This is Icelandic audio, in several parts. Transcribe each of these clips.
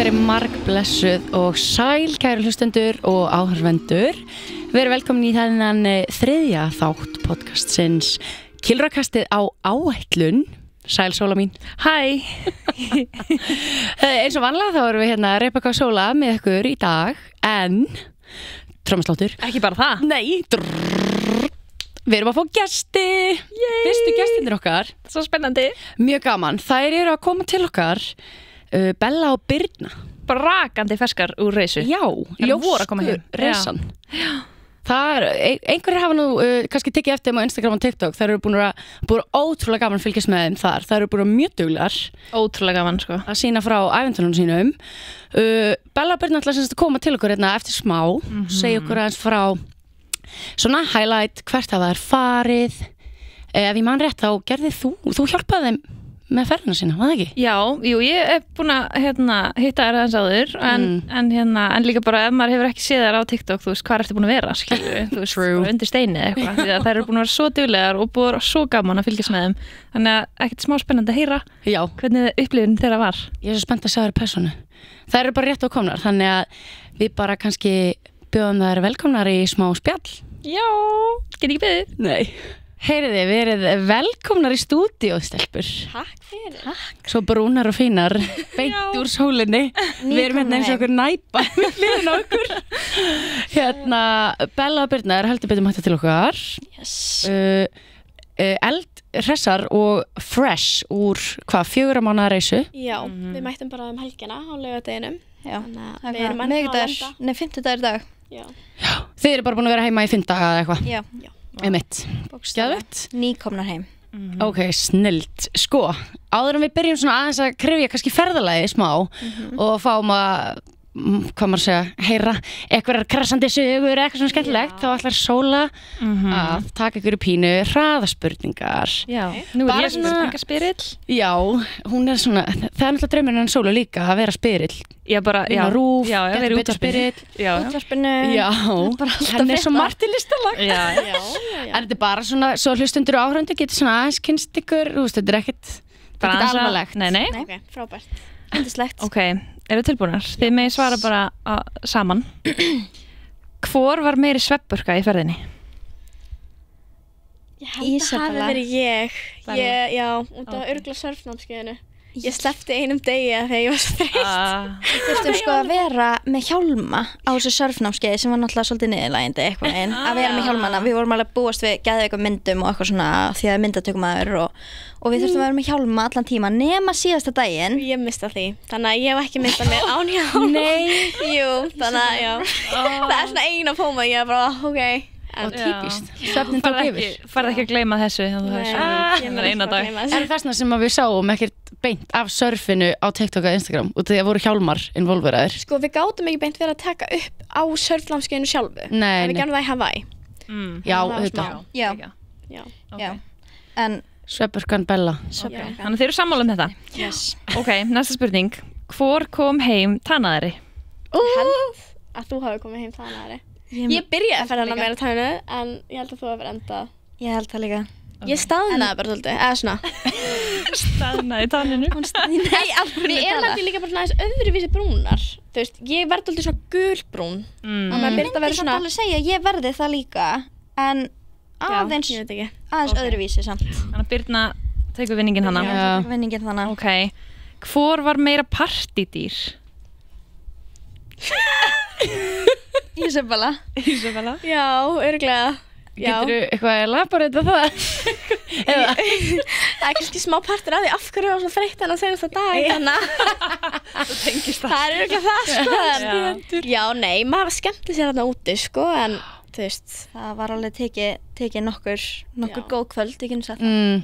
verið margblessuð og sæl, kæru hlustendur og áhorfendur. Verið velkomin í þennan þriðja þátt podcastsins Kilrakastið á áætlun. Sæl Sóla mín. Hæ. Eins og vanlega þá erum við hérna Rebekka og Sóla með ykkur í dag, en trommasláttur. Ekki bara það. Nei. Við erum að fá gesti. Fyrstu gestinir okkar. Svo spennandi. Mjög gaman. Þær eru að koma til okkar, Bella og Birna. Brakandi ferskar úr reysu. Já, ljósku reysan. Já. Það er, einhverjir hafa nú kannski tekið eftir þeim á Instagram og TikTok. Það eru búin ótrúlega gaman að fylgjast með þeim þar. Það eru búin mjög duglegar. Ótrúlega gaman, sko. Að sína frá ævintýrunum sínum. Bella og Birna ætla sem sagt að koma til okkur hérna eftir smá. Segja okkur aðeins frá svona highlight, hvert hafa þær farið. Ef ég man rétt þá gerði þú hjálpaði þeim með ferðina sína, var það ekki? Já, jú, ég er búin að hitta þær aðeins áður en líka bara ef maður hefur ekki séð þær á TikTok, þú veist, hvað ertu búin að vera, skilju, þú veist, bara undir steini eitthvað, því að þær eru búin að vera svo duglegar og búin að vera svo gaman að fylgjast með þeim, þannig að ekkert smá spennandi að heyra hvernig upplifun þeirra var. Ég er svo spennt að sjá þær persónu. Þær eru bara rétt og komnar, þannig að við bara kannski bjóðum þær velkomnar í smá spjall. Já, get ekki beðið. Nei. Heyriði, verið velkomnar í stúdíóð, stelpur. Takk fyrir. Takk. Svo brúnar og fínar, beint úr sólinni. Við erum hérna eins og okkur næpa við hliðina á okkur. Hérna, Bella og Birna heldur betur mætta til okkar. Yes. Eldhressar og fresh úr, 4 mánaða reysu? Já, við mættum bara helgina á laugardeginum. Já, þannig að við erum ennþá að lenda. Nei, 50 dagur í dag. Já. Þið eru bara búin að vera heima í 5 daga eða eitthvað? Já. Einmitt. Geðveikt. Nýkomnar heim. Ok, snillt. Sko, áður en við byrjum svona aðeins að krifja kannski ferðalagi smá og fáum að, hvað maður segja, heyra einhverjar krassandi sögur, eitthvað svona skemmtilegt, þá ætlar Sóla að taka ykkur í pínu hraðaspurningar. Já, nú er ég spurningaspyrill. Já, hún er svona, það er náttúrulega draumurinn en Sólu líka að vera spyrill. Já, bara, já. Rúf, já, getur betur spyrill. Já. Útvarpinu. Já, henni er svo margt í listalag. Já. En þetta er bara svona, svo hlustundur og áhörundur getur svona aðeins kynst ykkur, þú veist, þetta er ekkert alvarlegt. Nei. Ok, frábært. Yndislegt. Ok, eru tilbúnar? Þið megið svara bara saman. Hvor var meiri svefnburka í ferðinni? Ég held að hafi verið ég. Já, út af örgla surfnámskeiðinu. Ég sleppti einum degi þegar ég var svo þreytt. Við þurftum sko að vera með hjálma á þessu surfnámskeiði sem var náttúrulega svolítið niðurlægjandi eitthvað einn. Að vera með hjálmana, við vorum alveg búast við geðveikum myndum og eitthvað svona því að myndatökumaður og við þurftum að vera með hjálma allan tíma nema síðasta daginn. Ég mista því, þannig að ég hef ekki mistað mér án hjálma. Nei. Jú, þannig að já. Það er svona eina póma, ég er bara, ok. Og típist, svefnin tók yfir. Farðu ekki að gleyma þessu eina dag. En þessna sem við sáum ekkert beint af surfinu á TikTok og Instagram út af því að voru hjálmar involveraðir. Sko, við gátum ekki beint verið að taka upp á surfnámskeiðinu sjálfu. Nei. Við gerðum það í Hawaii. Já, auðvitað. Já. En svefnburkan Bella. Þannig að þið eru sammála um þetta. Yes. Ok, næsta spurning. Hvor kom heim tanaðari? Held að þú hafi komið heim tanaðari. Ég byrjaði að ferða hana meira tánu en ég held að þú hefur endað. Ég held það líka. Ég staðnaði bara svolítið, eða svona. Staðnaði í tanninu? Nei, við erum alltaf líka bara aðeins öðruvísi brúnar. Þú veist, ég verði alltaf svona gulbrún. Og maður byrjaði að vera svona. Ég myndi segja, ég verði það líka, en aðeins öðruvísi samt. Þannig að Birna tekur vinningin hana. Já, tekur vinningin þannig. Ok, hvor var meira partydýr? Ísabella. Já, örugglega. Geturðu eitthvað að elaborata það? Það er kannski smá partur af því af hverju var svona þreytt hana senasta dag þannig það er örugglega það sko. Já, nei, maður skemmti sér þarna úti sko, en þú veist, það var alveg tekið nokkur góð kvöld, ekki sagt En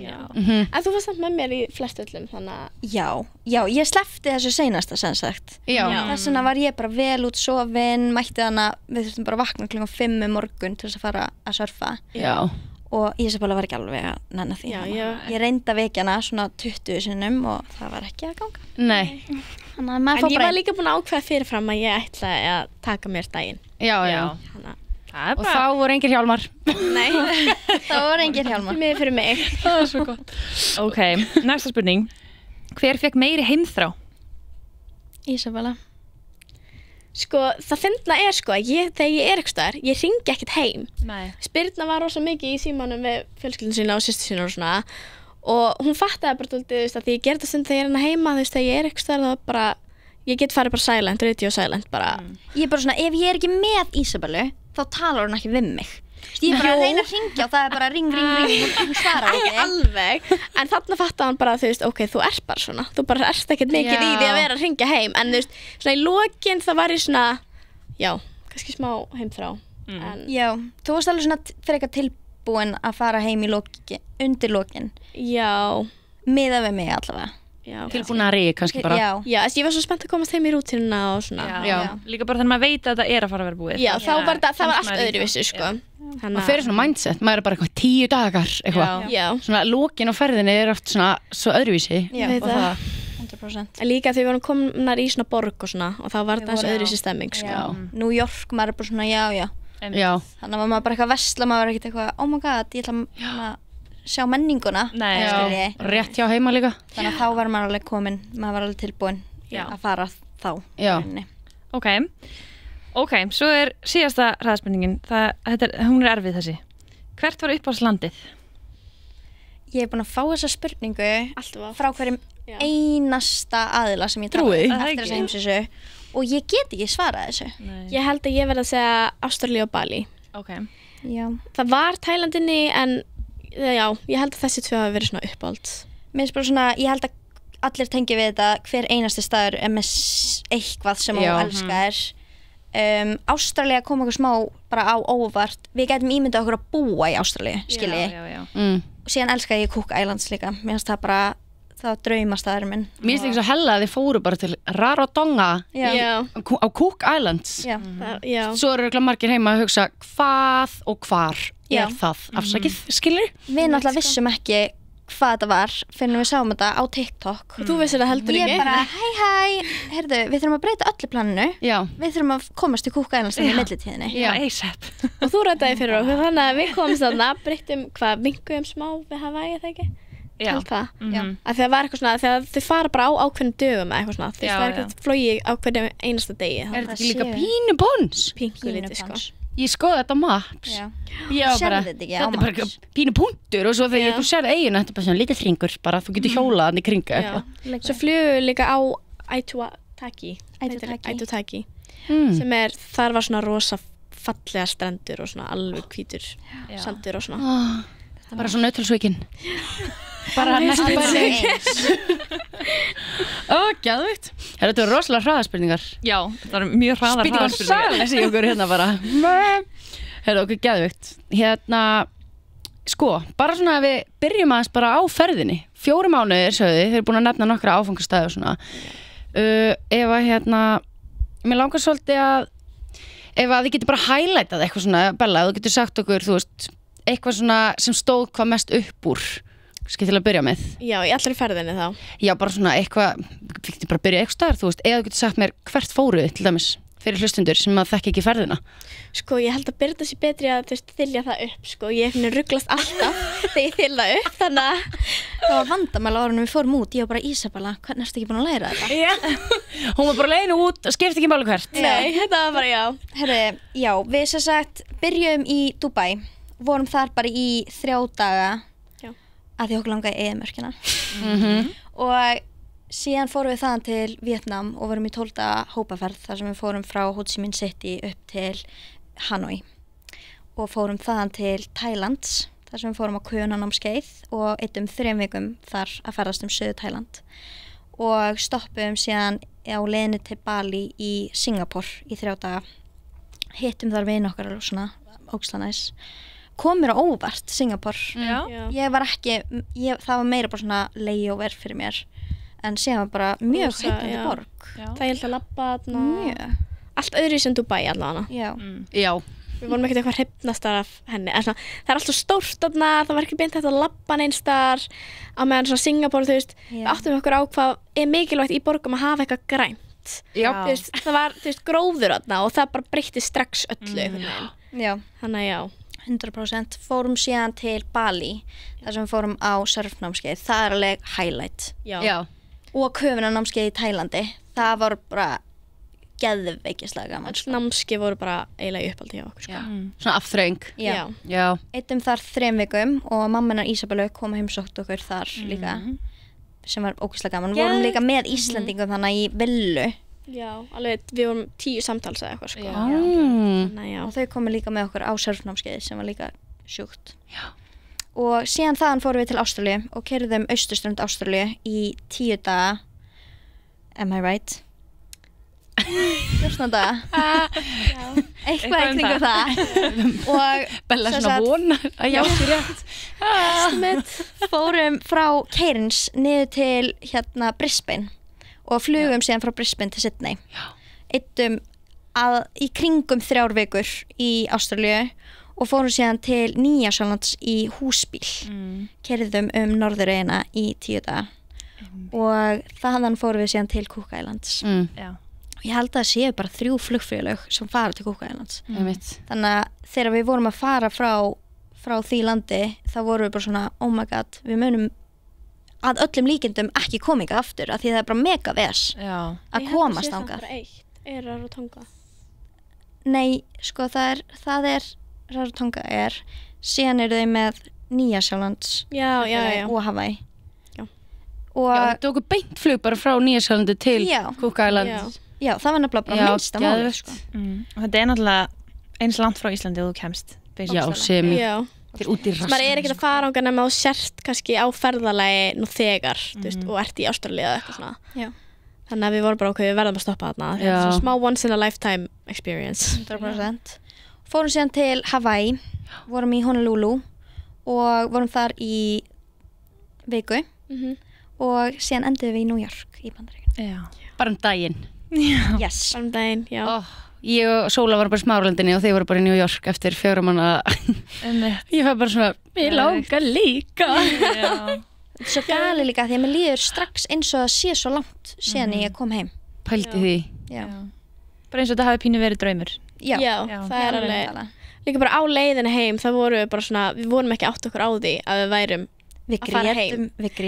þú varst samt með mér í flest öllum, þannig að Já, ég sleppti þessu seinasta sem sagt. Þess vegna var ég bara vel út sofin, mætti hana, við þurftum bara að vakna klukkan 5 morgun til þess að fara að surfa. Já. Og Ísabella var ekki alveg að nenna því. Ég reyndi að vekja hana svona 20 sinnum og það var ekki að ganga. Nei. Þannig að maður En ég var líka búin að ákveða fyrirfram að ég ætlaði að taka mér daginn. Já. Og þá voru engir hjálmar. Nei, þá voru engir hjálmar. Mér fyrir mig. Það var svo gott. Ok, næsta spurning. Hver fekk meiri heimþrá? Ísabella. Sko, það fyndna sko, þegar ég eitthvað staðar, ég hringi ekkert heim. Nei. Spyrna var rosa mikið í símanum við fjölskyldun sína og systur sína og svona. Og hún fattaði bara dálítið, þú veist, að því ég gerði það stund þegar ég er heima, þú veist, þegar ég er eitthvað staðar, þá bara, ég get farið bara silent, radio silent, bara. Ég er bara svona, ef ég er ekki með Ísabellu, þá talar hún ekki við mig. Ég er bara að reyna að hringja og það er bara ring, hún svarar ekki. Alveg, en þarna fattaði hann bara, þú veist, ok, þú ert bara svona, þú bara ert ekkert mikið í því að vera að hringja heim, en þú veist, svona í lokin það var ég svona, já, kannski smá heimþrá. Já, þú varst alveg svona frekar tilbúin að fara heim undir lokin. Já. Miðað við mig allavega. Tilbúnari kannski bara. Já, ég var svo spennt að komast heim í rútínuna og svona. Já. Líka bara þegar maður veit að þetta er að fara að vera búið. Já, þá var það var allt öðruvísi, sko. Og fyrir svona mindset, maður er bara eitthvað 10 dagar eitthvað. Já. Svona lokin á ferðinni er oft svona svo öðruvísi. Já, og það 100%. Líka þegar við vorum komnar í svona borg og svona og þá var það öðruvísi stemming, sko. New York, maður er bara svona, já. Þannig var maður bara eitthvað vesla, maður var ekkert eitthvað, oh my god, ég ætla að sjá menninguna. Rétt hjá heima líka. Þannig að þá var maður alveg komin, maður var alveg tilbúin að fara þá. Ok, svo er síðasta hraðspurningin, hún er erfið þessi. Hvert var uppáhaldslandið? Ég er búin að fá þessa spurningu frá hverjum einasta aðila sem ég tala eftir þessa heimsísu og ég get ekki svarað þessu. Ég held að ég verði að segja Ástralía og Bali. Já. Það var Tælandinni en já, ég held að þessi tvö hafi verið svona uppáhalds. Mér finnst bara svona, ég held að allir tengi við þetta, hver einasti staður er með eitthvað sem þú elskar. Ástralía kom okkur smá bara á óvart. Við gætum ímyndað okkur að búa í Ástralíu, skilji. Og síðan elskaði ég Cook Islands líka. Mér finnst það bara, það var draumastaðurinn minn. Mér finnst ekki svo hella að þið fóru bara til Rarotonga á Cook Islands. Svo eru örugglega margir heima að hugsa hvað og hvar er það afsakið, skilur? Við náttúrulega vissum ekki hvað þetta var fyrir við sáum þetta á TikTok. Og þú vissir það heldur ekki? Ég bara, hæ, heyrðu, við þurfum að breyta öllu planinu. Við þurfum að komast í Cook Islands í millitíðinni. ASAP. Og þú ræddaði fyrir okkur, þannig að við komum þarna, breyttum vinkuðum smá við Hawaii, eða ekki? Held það. Að það var eitthvað svona, þegar þau fara bara á ákveðnum dögum eða eitthvað svona. Það er eitthvað flogið á hverjum einasta degi. Er þetta ekki líka pínu bóns? Pínu lítið, sko. Ég skoði þetta á Maps. Sérðu þetta ekki á Maps? Þetta er bara pínu punktur og svo þegar þú sérðu eiginu, þetta er bara svona lítið hringur, bara þú getur hjólað hann í kringu eitthvað. Svo flugu líka á Aitutaki, sem þar var svona rosa fallega strendur og svona alveg hvítur sandur og svona. Bara svona Nauthólsvíkin. Bara næstu gæðvikt. Þetta er rosalega hraðaspurningar. Já, það er mjög hraðar hraðaspurningar. Spurningar sæles í okkur hérna bara. Þetta er okkur gæðvikt. Sko, bara svona að við byrjum aðeins bara á ferðinni. 4 mánuðir, sögðu, þeir eru búin að nefna nokkra áfangastæði og svona. Ef að mér langar svolítið að ef að þið getur bara highlightað eitthvað svona, Bella, þú getur sagt okkur, þú veist, eitthvað svona sem stóð hvað mest upp úr. Skal til að byrja með? Já, í allri ferðinni þá. Já, bara svona eitthvað, við getum bara að byrja eitthvað staðar, þú veist, eða þú getur sagt mér hvert fóruð til dæmis fyrir hlustundur sem að þekki ekki ferðina. Sko, ég held að byrja þessi betri að þylja það upp, sko. Ég rugglast alltaf þegar ég þylja upp, þannig að það var vandamæla árunum við fórum út. Ég var bara, Ísabella, hvernig ertu ekki búin að læra þetta? Hún var bara leiðin út, skipti ekki máli hvert. Nei, þetta var bara, Herri, við sem sagt byrjuðum í Dubai, vorum þar bara í 3 daga að því okkur langaði Eyðimörkina. Og síðan fórum við þaðan til Vietnam og vorum í 12 hópaferð þar sem við fórum frá Ho Chi Minh City upp til Hanoi og fórum þaðan til Thailands þar sem við fórum á kuðunanámskeið og eittum 3 vikum þar að ferðast Suður Thailand og stoppuðum síðan á leiðinni til Bali í Singapore í 3 daga. Hittum þar vini okkar og svona ógeðslega næs. Kom mér á óvart Singapore. Ég var ekki, það var meira bara svona layover fyrir mér en síðan var bara mjög heillandi borg. Það ég held að labba mjög. Allt öðru sem Dubai allavega. Já. Við vorum ekkert eitthvað hrifnastar af henni. Það er alltaf stórt þarna, það var ekki beint hægt að labba neins staðar á meðan svona Singapore, þú veist, við áttum okkur á hvað er mikilvægt í borgum að hafa eitthvað grænt. Það var, þú veist, gróður þarna og það bara breytti strax öllu. Þannig að 100%. Fórum síðan til Bali þar sem við fórum á surfnámskeið. Það er alveg highlight. Já. Og köfunanámskeið í Tælandi. það var bara geðveikislega gaman sko. Námski voru bara eiginlega í uppáldi hjá okkur sko. Svona afþröng. Já. Eittum þar 3 vikum og mamma hennar Ísabellu kom að heimsótt okkur þar líka sem var ógeðslega gaman. Við vorum líka með Íslendingum þannig í villu. Já, alveg við vorum 10 samtals eða eitthvað sko. Og þau komu líka með okkur á surfnámskeiði sem var líka sjúkt. Já. Og síðan þaðan fórum við til Ástralíu og keyrðum austurströnd Ástralíu í 10 daga. Am I right? 14 daga eitthvað í kringum það og Bella svona vonar að já sér rétt fórum frá Cairns niður til hérna Brisbane og flugum síðan frá Brisbane til Sydney eittum í kringum 3 vikur í Ástralíu og fórum síðan til Nýja-Sjálands í húsbíl keyrðum norðureyjuna í 10 daga og þaðan fórum við síðan til Cook Islands ég held að það séu bara 3 flugfélög sem fara til Cook Islands þannig að þegar við vorum að fara frá því landi þá vorum við bara svona oh my god, við munum að öllum líkindum ekki koma ykkar aftur af því það er bara mega ves að komast þangað. Er Rarotonga? Nei, sko það er Rarotonga síðan eru þau með Nýja-Sjálands og Hawaii og það tóku beint flug bara frá Nýja-Sjálandi til Cook Islands. Já, það var nefnilega bara minnsta máli sko. Og þetta er náttúrulega eins langt frá Íslandi og þú kemst Já, sem til út í rassin. Maður er ekkert að fara ánga nema á sért kannski á ferðalagi nú þegar og ert í Ástralíu eða eitthvað svona þannig að við vorum bara okkur, við verðum að stoppa þarna þetta er svona smá once in a lifetime experience 100%. Fórum síðan til Hawaii vorum í Honolulu og vorum þar í viku og síðan enduðum við í New York í Bandaríkjunum bara daginn yes. Bara daginn, ég og Sóla var bara í Smáralindinni og þau voru bara í New York eftir 4 mánaða ég var bara svona, ég langar líka Þetta er svo gali líka því að mér líður strax eins og það sé svo langt síðan ég kom heim pældi því bara eins og þetta hafi pínu verið draumur já, það er alveg líka bara á leiðinu heim, það voru við bara svona við vorum ekki átt okkur á því að við værum Við grétum með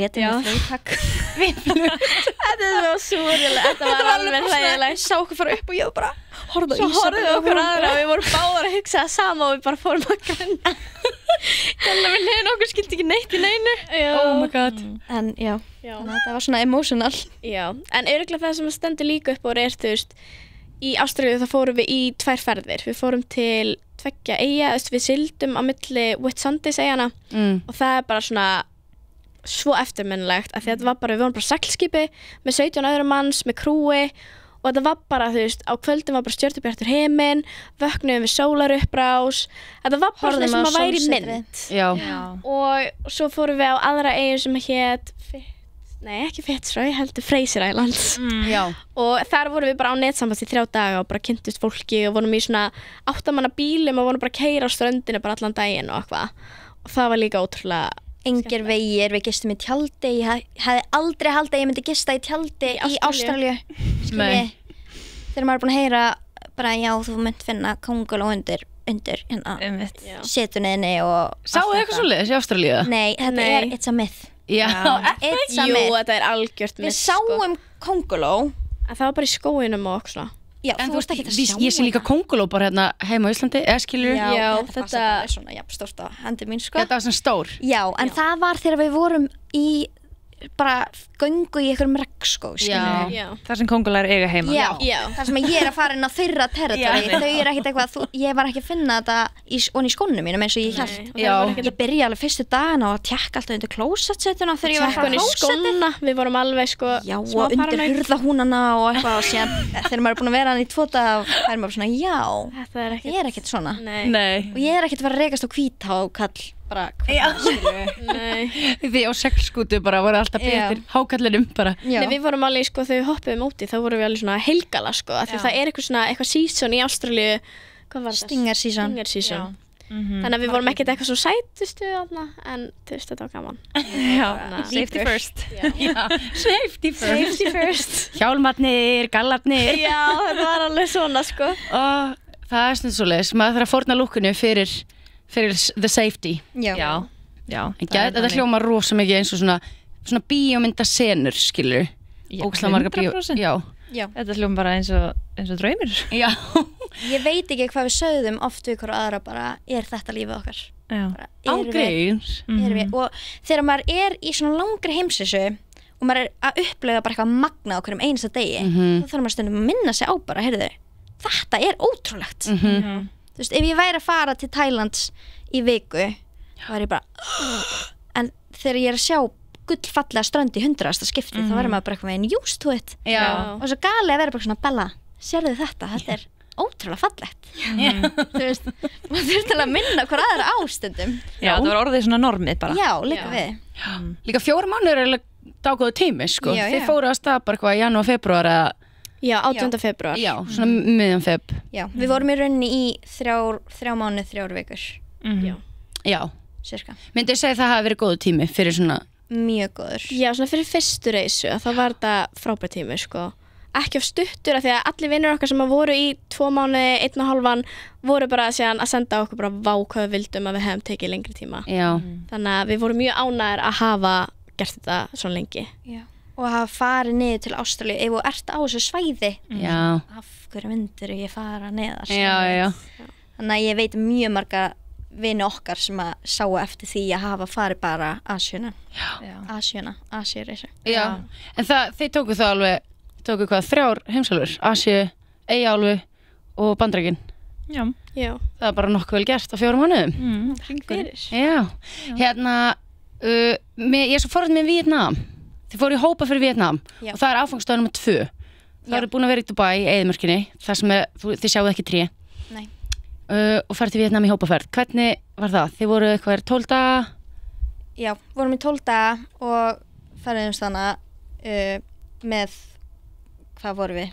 þauðtak Þetta er svo súrlega Þetta var alveg hlægilega Ég sá okkur fara upp og ég bara horfðu okkur aðra og við vorum báðar að hugsa það sama og við bara fórum að grenna Gæla við neina okkur skildi ekki neitt í neinu Oh my god En þannig að þetta var svona emotional En örugglega það sem stendur líka upp og er þú veist í Ástralíu þá fórum við í 2 ferðir Við fórum til 2 eyja við sigldum á milli Whitsundays eyjana og það er bara svona svo eftirminnilegt af því að þetta var bara, við vorum bara seglskipi með 17 öðrum manns, með krúi og þetta var bara, þú veist, á kvöldin var bara stjörnubjartur himinn, vöknuðum við sólarupprás, þetta var bara svona sem að væri mynd og svo fórum við á aðra eyju sem hét ekki Fitzroy, heldur Fraser Islands og þar vorum við bara á netsamband í 3 daga og bara kynntust fólki og vorum í svona 8 manna bílum og vorum bara að keyra á ströndinu bara allan daginn og eitthvað og það var líka ótrúlega engir vegir, við gistum í tjaldi ég hefði aldrei haldið að ég myndi gista í tjaldi í Ástralíu þegar maður er búin að heyra bara já, þú mynd finna kónguló undir hérna setunniðinni og Sáu þið eitthvað svoleiðis í Ástralíu? Nei, þetta er it's a myth Jú, þetta er algjört Við sáum kónguló en það var bara í skóginum og svona Já, en þú veist ekki að sjá ég sé líka kónguló bara hérna heima á Íslandi eða skilur Já, þetta er svona stórt á hendi mín sko Þetta var svona stór Já, en það var þegar við vorum í bara göngu í einhverjum regnskóg þar sem kóngular eiga heima þar sem ég er að fara inn á þeirra territory þau er ekkert eitthvað, ég var ekki að finna þetta onni í skónum mínum eins og ég held ég byrja alveg fyrstu dagana og tjekka alltaf undir klósettsetuna þegar ég var að fara á skóna við vorum alveg sko já og undir hurðahúnana og eitthvað og síðan þegar maður er búin að vera hann í 2 daga þá er maður svona já, ég er ekkert svona og ég er ekkert að fara að rekast á Hvíthákall bara Því á seglskútu bara voru alltaf betur hákallinum bara Nei, við vorum alveg sko þegar við hoppuðum úti þá vorum við alveg svona heilgala sko af því það er eitthvað season í Ástralíu hvað var það? Stinger season Þannig að við vorum ekkert eitthvað svo sætustu en þú veist þetta var gaman Safety first Safety first Hjálmarnir, gallarnir Já, þetta var alveg svona sko og það er svona svoleiðis maður þarf að fórna lúkunu fyrir the safety Já þetta hljómar rosa mikið eins og svona bíómyndasenur skilur ógeðslega margar 100% Já. Þetta hljóma bara eins og draumir. Já. Ég veit ekki hvað við sögðum oft við ykkur og aðra bara, þetta lífið okkar? Já. Bara, Ángríns. Og þegar maður í svona langri heimsessu og maður að upplega bara eitthvað magna á hverjum einasta degi, þá þarf maður stundum að minna sig á bara, heyrðu, þetta ótrúlegt. Þú veist, ef ég væri að fara til Tælands í viku, þá væri ég bara, en þegar ég að sjá gullfallega strönd í 100. skipti, þá væri maður bara eitthvað veginn used to it. Já. Og svo gali að vera bara svona, Bella, sérðu þetta ótrúlega fallegt. Þú veist, maður þurfti að minna hver aðra ástundum. Já, það var orðið svona normið bara. Já, líka við. Líka 4 mánuður dágóðu tími, sko. Já, Þið fóru að stað bara eitthvað í janúar, febrúar eða... Já, 18. febrúar. Já, svona miðjan feb. Já, við vorum í rauninni í 3 mánuð, 3 vikur. Já. Cirka. Myndi ég segja það hafi verið góðu tími fyrir svona... Mjög góður. Já, svona fyrir fyrstu reysu, þá var þetta frábær tími, sko. Ekki of stuttur, af því að allir vinnur okkar sem voru í 2 mánuði, 1,5, voru bara síðan að senda okkur bara vá hvað við vildum að við hefum tekið lengri tíma. Já. Þannig að við vorum mjög ánægðir að hafa gert þetta svona lengi. Já. Og að hafa farið niður til Ástralíu, ef þú ert á þessu svæði, Já. af hverju myndir ég fara neðar? Já. Þannig að ég veit mjög marga vini okkar sem að sáu eftir því að hafa farið bara Asíuna. Asíureysu. Já. En þið tóku það alveg, hvað, 3 heimsálfur? Asíu, Eyjaálfu og Bandaríkin. Já. Það bara nokkuð vel gert á 4 mánuðum. Fyrir. Já. Hérna, ég er svo forrætt með Víetnam. Þið fóru í hópa fyrir Víetnam og það er áfangstöð nr. 2. Það eru búin að vera í Dubai, í eyðimörkinni, þar sem þið sjáu ekki tré. Nei. Og farið til Víetnam í hópaferð. Hvernig var það? Þið voru eitthvað 12 daga? Já, vorum í 12 daga og ferðumst þannig með, hvað vorum við?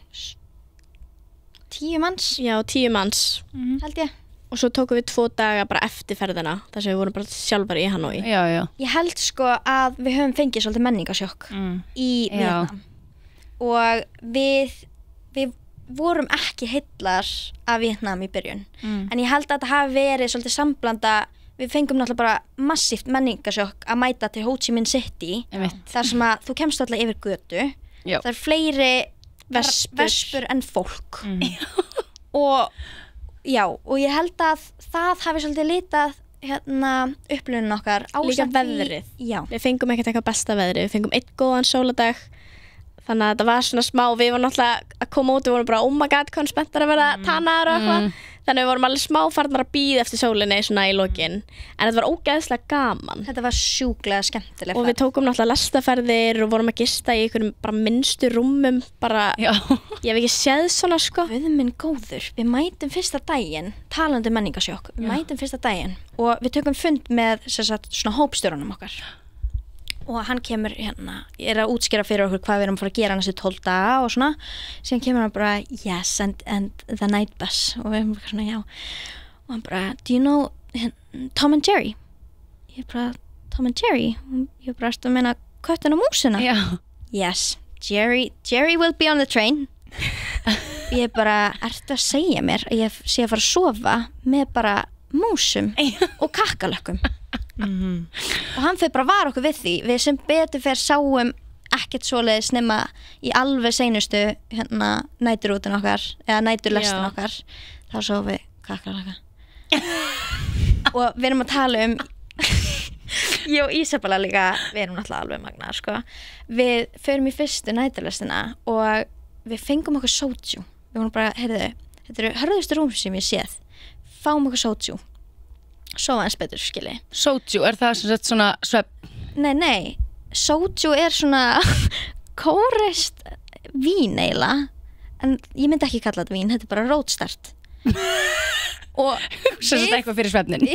10 manns? Já, 10 manns. Held ég. Og svo tókum við 2 daga bara eftir ferðina, þar sem við vorum bara sjálfar í Hanoi. Já. Ég held sko að við höfum fengið svolítið menningasjokk í Víetnam. Og við vorum ekki heillar af Víetnam í byrjun. En ég held að þetta hafi verið svolítið samblanda, við fengum náttúrulega bara massíft menningasjokk að mæta til Ho Chi Minh City, þar sem að þú kemst alltaf yfir götu. Já. Það er fleiri vespur en fólk. Og ég held að það hafi svolítið litað upplifunin okkar. Líka veðrið. Já. Við fengum ekkert eitthvað besta veðrið, við fengum 1 góðan sóladag. Þannig að þetta var svona smá, við vorum náttúrulega að koma út, við vorum bara oh my god, hvað spenntar að vera tannaðar og eitthvað. Þannig að við vorum alveg smá farnar að bíða eftir sólinni svona í lokin. En þetta var ógeðslega gaman. Þetta var sjúklega skemmtileg og við tókum náttúrulega lestaferðir og vorum að gista í einhverjum bara minnstu rúmum bara, ég hef ekki séð svona sko. Guð minn góður, við mætum fyrsta daginn, talandi menningasjokk, við mætum fyrsta daginn og við tökum fund með svona hópstjórunum okkar. Og hann kemur hérna, ég að útskýra fyrir okkur hvað við erum að fara að gera næstu 12 daga og svona. Síðan kemur hann bara, yes, and the night bus. Og við erum bara svona, já. Og hann bara, do you know Tom and Jerry? Ég bara, Tom and Jerry? Ég bara, ertu að meina köttinn og músina? Já. Yes, Jerry will be on the train. Ég bara, ertu að segja mér að ég sé að fara að sofa með bara músum og kakkalökkum? Og hann fyrir bara var okkur við því. Við sem betur fyrir sáum ekkert svoleiðis nema í alveg seinustu næturrútin okkar eða næturlestin okkar, þá sáum við kakkalaka. Og við erum að tala ég og Ísabella líka, við erum náttúrulega alveg magnaðar sko. Við förum í fyrstu næturlestina og við fengum okkur soju. Við vorum bara, heyrðu, þetta eru hörðustu rúm sem ég séð, fáum okkur soju. Svo eins betur, skilji. Soju, er það sem sagt svona svepp? Nei, soju er svona kóreist vín eiginlega, en ég myndi ekki kalla þetta vín, þetta er bara rótstart. Og sem sagt eitthvað fyrir svefnin.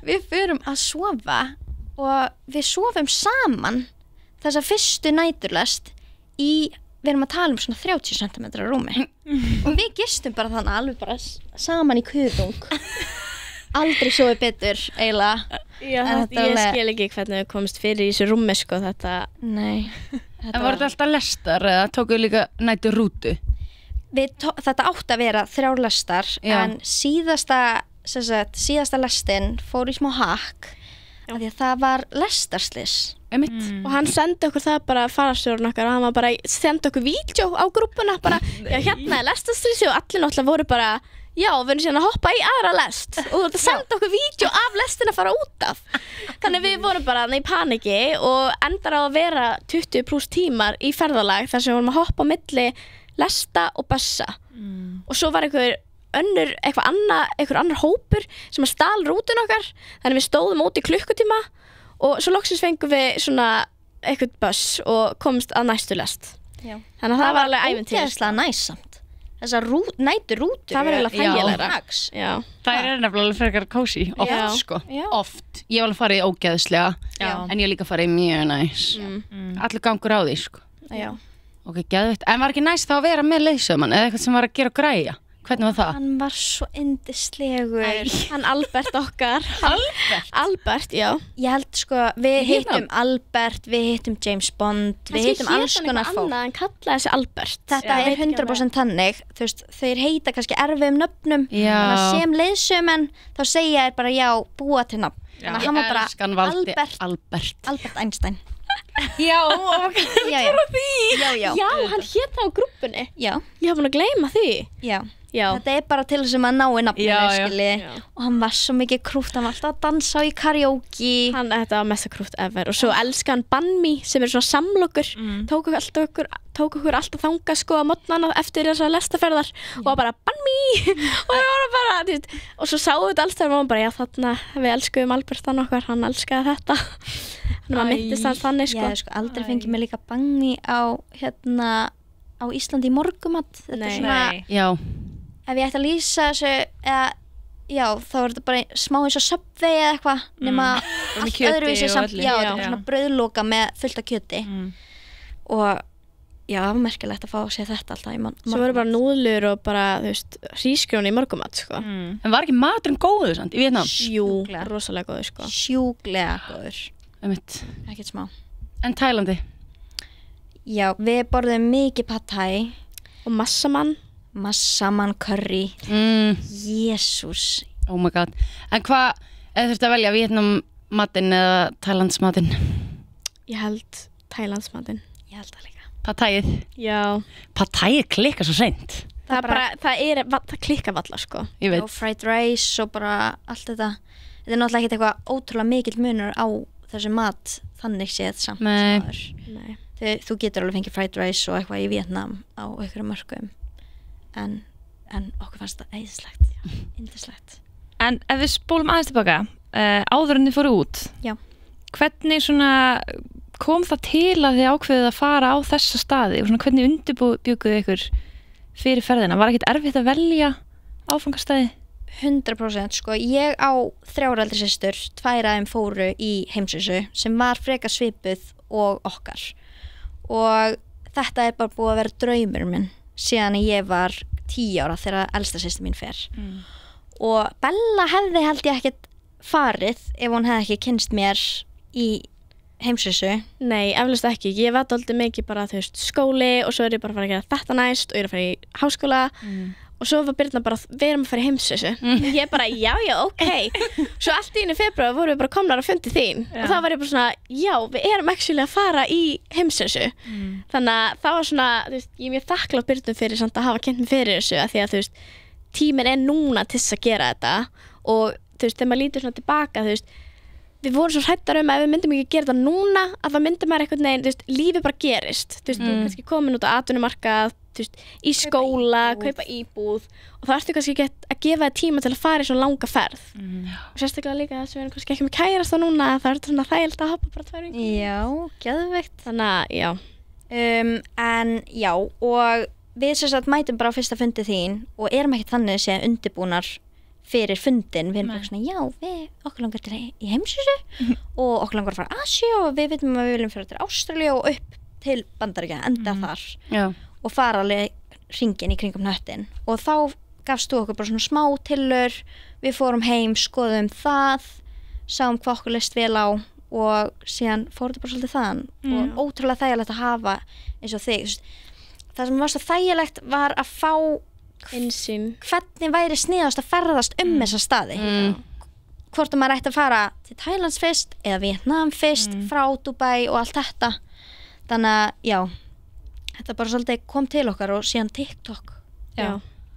Við förum að sofa og við sofum saman þessa fyrstu næturlest við erum að tala svona 30 cm rúmi. Og við gistum bara þannig alveg bara saman í kuðung. Aldrei sofið betur eiginlega. Já, ég skil ekki hvernig við komst fyrir í þessu rúmi sko þetta. Nei. En var þetta alltaf lestar eða tókuðu líka nætur rútu? Þetta átti að vera 3 lestar, en síðasta lestin fór í smá hakk af því að það var lestarslys og hann sendi okkur það bara farastjórinn okkar og hann var bara sendi okkur vídeo á grúppuna bara, já hérna er lestarslýsi og allir náttúrulega voru bara já, við erum síðan að hoppa í aðra lest og það sendi okkur vídeo af lestin að fara út af þannig við vorum bara í paniki og endar á að vera 20+ tímar í ferðalag þar sem við vorum að hoppa á milli lesta og bussa og svo var einhver annar hópur sem að stál rútun okkar þannig við stóðum út í klukkutíma og svo loksins fengum við svona eitthvað buss og komst að næstu lest þannig að það var alveg ævintýri ógeðslega næsamt þessar næturrútur það var eiginlega þægilegra það nefnilega frekar kósí oft sko oft, ég var alveg farið ógeðslega en ég líka farið mjög næs allur gangur á því sko ok, geðveikt, en var ekki næst þá að vera með leiðsögumann eða eitthvað sem var að gera græja hvernig var það? Hann var svo yndislegur hann Albert okkar Albert, já ég held sko, við hittum Albert við hittum James Bond við hittum alls konar fólk hann kallaði þessi Albert þetta er 100% þannig þú veist, þeir heita kannski erfiðum nöfnum þannig að sem leiðsögumenn þá segja þér bara já, búa til nafn þannig að hann var bara Albert Einstein já, já, hann hét það á grúppunni já, ég haf búin að gleyma því já, þetta er bara til þess að maður nái nafninu skilji og hann var svo mikið krútt hann var alltaf að dansa í karaoke þetta var mesta krútt ever og svo elska hann Banmi sem er svona samlokur tók okkur alltaf þangað sko á morgnana eftir þessar lestaferðar og var bara Banmi og það var bara og svo sáum við þetta alls þegar og bara já þarna við elskuðum Albertan okkar hann elskaði þetta hann var myndist hans þannig sko ég sko aldrei fengið mig líka Banmi á Íslandi í morgumat þetta er svona ef ég ætti að lýsa þessu já, þá er þetta bara smá eins og Subway eða eitthvað nema allt öðruvísi samt já, þetta er bara svona brauðloka með fullt af kjöti og já, það var merkilegt að fá að sé þetta alltaf í morgumat svo voru bara núðlur og bara, þú veist, hrísgrjón í morgumat sko en var ekki maturinn góður samt í Vietnam? Jú, rosalega góður sko sjúklega góður ekkert smá en Tælandi? Já, við borðum mikið pad thai og massaman curry Jésús oh my god, en hvað eða þurftu að velja Vietnam matinn eða Tælands matinn? Ég held Tælands matinn ég held það líka pad thaiið? Já pad thaiið klikkar svo seint það klikkar valla sko ég veit og fried rice og bara allt þetta er náttúrulega ekkert eitthvað ótrúlega mikill munur á þessu mat þannig séð samt nei. Þú getur alveg fengið fried rice og eitthvað í Vietnam á einhverjum mörkum en okkur fannst það æðislegt yndislegt en ef við spólum aðeins tilbaka áður en þið fóru út hvernig svona kom það til að þið ákveðið að fara á þessa staði og svona hvernig undirbjúkuðu ykkur fyrir ferðina, var ekkert erfitt að velja áfangastæði? 100% sko, ég á 3 eldri systur, 2 af þeim fóru í heimsvísu sem var frekar svipuð og okkar og þetta er bara búið að vera draumur minn síðan ég var 10 ára þegar elsta systir mín fer og Bella hefði held ég ekkert farið ef hún hefði ekki kynnst mér í heimsvísu nei, eflaust ekki, ég var dálítið mikið bara þú veist skóli og svo er ég bara að fara að gera þetta næst og ég er að fara í háskóla og svo var Birna bara, við erum að fara í heimsvísu ég bara, já, ok svo allt í einu febrúar vorum við bara komnar að fundi þín og þá var ég bara svona, já, við erum actually að fara í heimsvísu þannig að það var svona, þú veist, ég er mjög þakklátt Birnu fyrir samt að hafa kynnt mig fyrir þessu að því að, þú veist, tíminn er núna til þess að gera þetta og, þú veist, þegar maður lítur svona tilbaka, þú veist við vorum svo hrættar að ef við myndum ekki gera þetta núna að það myndi maður einhvern veginn, þú veist, lífið bara gerist þú veist, þú er kannski komin út á atvinnumarkað þú veist, í skóla, kaupa íbúð og þá ertu kannski ekki að gefa þér tíma til að fara í svona langa ferð og sérstaklega líka þess að við erum kannski ekki með kærast á núna það er svona þægild að hoppa bara 2 vikur já, geðveikt þannig að, já en já, og við sérstaklega mætum bara á fyrsta fundi þín og erum ekki þannig að segja undirbúnar fyrir fundin, við erum bara svona já, okkur langar til í heimsvísu og okkur langar að fara að Asíu og við veitum að við viljum fara til Ástralíu og upp til Bandaríkja, enda þar og fara alveg hringinn í kringum hnöttin og þá gafst þú okkur bara svona smá tillur við fórum heim, skoðum það sáum hvað okkur leist vel á og síðan fórum þetta bara svolítið þaðan og ótrúlega þægilegt að hafa eins og þig það sem var svo þægilegt var að fá innsýn hvernig væri sniðast að ferðast þessa staði hvort maður ætti að fara til Thailands fyrst eða Vietnam fyrst, frá Dubai og allt þetta. Þannig að, já, þetta bara svolítið kom til okkar og síðan TikTok. Já.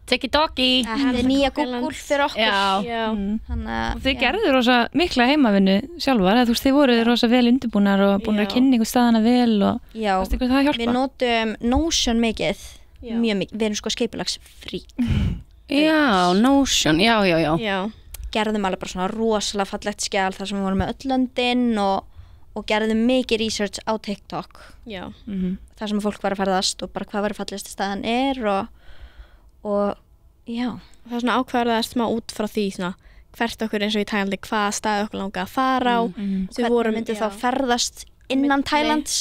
Tiki-toki. Þetta nýja Google fyrir okkur. Já. Þannig að, Og þið gerðu rosa mikla heimavinnu sjálfar, þú veist, þið voruð rosa vel undirbúnar og búin að kynna ykkur staðana vel og já, varst ykkur það að hjálpa? við notum Notion mikið, mjög mikið, við erum sko skipulagsfrík. Já, Notion, já. Já. Gerðum alveg bara svona rosalega fallegt skjal þar sem við vorum með öll löndin og gerðum mikið research á TikTok. Já. Þar sem fólk var að ferðast og bara hvað var fallegasti staðan og já. Það er svona ákvarðast smá út frá því svona hvert okkur eins og í Tælandi hvaða staði okkur langaði að fara á. Hvernig myndi þá ferðast innan Tælands?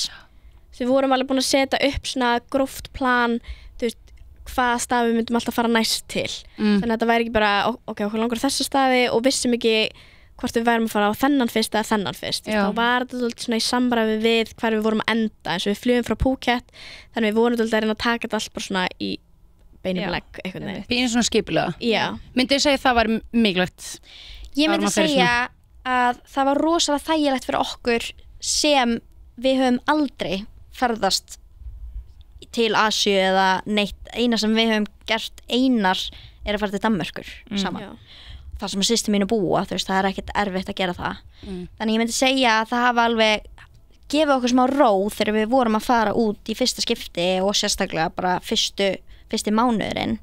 Við vorum alveg búin að setja upp svona gróft plan, þú veist, hvaða staði við myndum alltaf fara næst til. Þannig að þetta væri ekki bara, ok, okkur langar þessa staði og vissum ekki hvort við værum að fara á þennan fyrst eða þennan fyrst. Þá var þetta svolítið svona í samræmi við hvar við vorum að enda, eins og við flugum frá Phuket, þannig við vorum svolítið að reyna að taka þetta allt bara svona í beinum legg einhvern veginn. Býðin svona skipulega. Já. Myndið þið segja það var mikilvægt? Ég myndi segja að það var rosalega þægilegt fyrir okkur sem við höfum aldrei ferðast til Asíu eða neitt. Eina sem við höfum gert einar er að fara til Danmörkur saman. Það sem systir mínu búa, þú veist, það er ekkert erfitt að gera það. Þannig ég myndi segja að það hafa alveg gefið okkur smá ró þegar við vorum að fara út í fyrsta skipti og sérstaklega bara fyrsti mánuðurinn.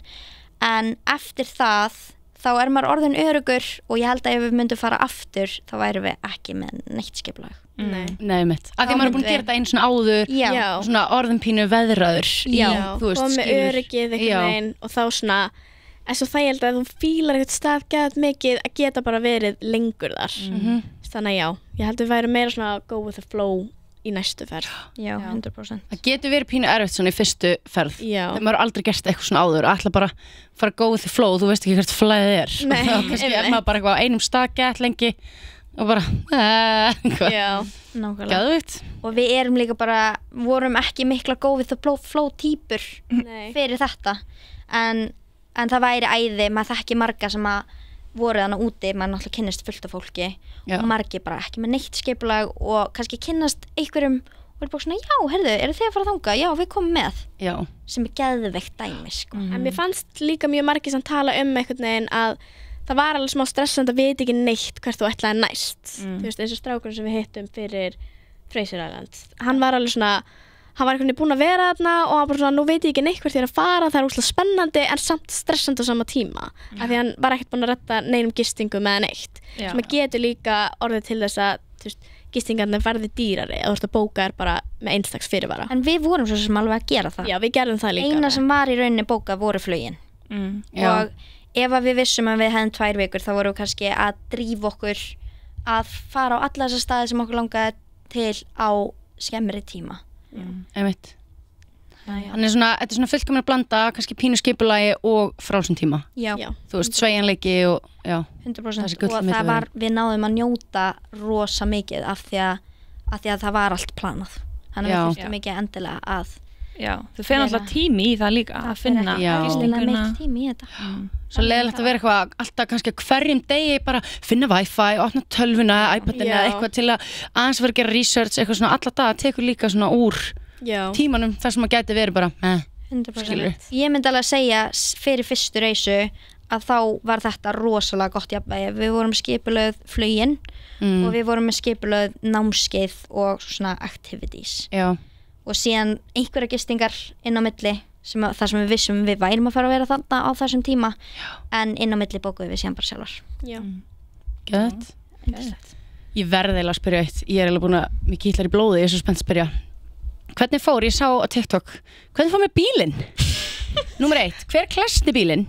En eftir það þá er maður orðin öruggur og ég held að ef við myndum fara aftur þá værum við ekki með neitt skipulag. Nei, mitt. Af því að maður er búin að gera þetta einu svona áður og svona orðin pínu veðraður í, þú veist, og með öryggið einhvern veginn og þá svona en svo það ég held að þú fílar eitthvað stað gæðat mikið að geta bara verið lengur þar. Þannig já, ég held að við værum meira svona go with the flow í næstu ferð. Já, 100%. Það getur verið pínu erfitt svona í fyrstu ferð. Já. Þegar maður har aldrei gert eitthvað svona áður og ætla bara að fara að go with the flow, þú veist ekki hvert flæðið er. Nei, þá kannski er maður bara eitthvað á einum stað gett lengi og bara Já, nákvæmlega. Geðveikt. Og við erum líka bara, vorum ekki mikla go with the flow típur fyrir þetta. En það væri æði, maður þekki marga sem að voru þannig úti, maður náttúrulega kynnist fullt af fólki og margi bara ekki með neitt skipulag og kannski kynnast einhverjum og er bara svona, já, heyrðu, eru þið að fara þangað? Já, við komum með. Já. Sem er geðveikt dæmi, sko. En mér fannst líka mjög margir sem tala einhvern veginn að það var alveg smá stressandi að vita ekki neitt hvert þú ætlaði næst. Þú veist, eins og strákurinn sem við hittum fyrir Fraser Island. Hann var alveg svona, hann var einhvern veginn búinn að vera þarna og hann bara svona, nú veit ég ekki neitt hvert ég er að fara, það er óslega spennandi en samt stressandi á sama tíma. Af því hann var ekkert búinn að redda neinum gistingum eða neitt. Sem að getur líka orðið til þess að, þú veist, gistingarnir verði dýrari eða þú veist að bóka er bara með einstags fyrirvara. En við vorum svo sem alveg að gera það. Já, við gerðum það líka. Eina sem var í rauninni bókað voru flugin. Og ef að við vissum að við hefðum 2 vikur þá vorum við kannski að drífa okkur að fara á alla þessar staði sem okkur langaði til á skemmri tíma. Einmitt. Þannig svona, þetta er svona fullkomin að blanda kannski pínu skipulagi og frálsum tíma. Já. Þú veist, sveigjanleiki og 100%. Og það var, við náðum að njóta rosa mikið af því að það var allt planað. Þannig að við þurftum ekki endilega að þú fyrir alltaf tími í það líka að finna gistinguna. Mikið tími í þetta. Svo leiðilegt að vera eitthvað alltaf kannski hverjum degi bara finna wifi, opna tölvuna, iPadina eða eitthvað til að aðeins vera að gera research, eitthvað svona alla daga tekur líka svona úr tímanum þar sem að geti verið bara 100%. Ég myndi alveg að segja fyrir fyrstu reisu að þá var þetta rosalega gott jafnvægi. Við vorum skipulögð flugin og við vorum með skipulögð námskeið og svona activities. Og síðan einhverja gistingar inn á milli þar sem við vissum við værum að fara að vera þarna á þessum tíma en inn á milli bókuðum við síðan bara sjálfar. Gött. Ég verði eiginlega að spyrja eitt. Ég er eiginlega búin að mér kitlar í blóði, ég er svo spennt að spyrja. Hvernig fór, ég sá á TikTok, hvernig fór með bílinn? Númer 1, hver klæsti bílinn?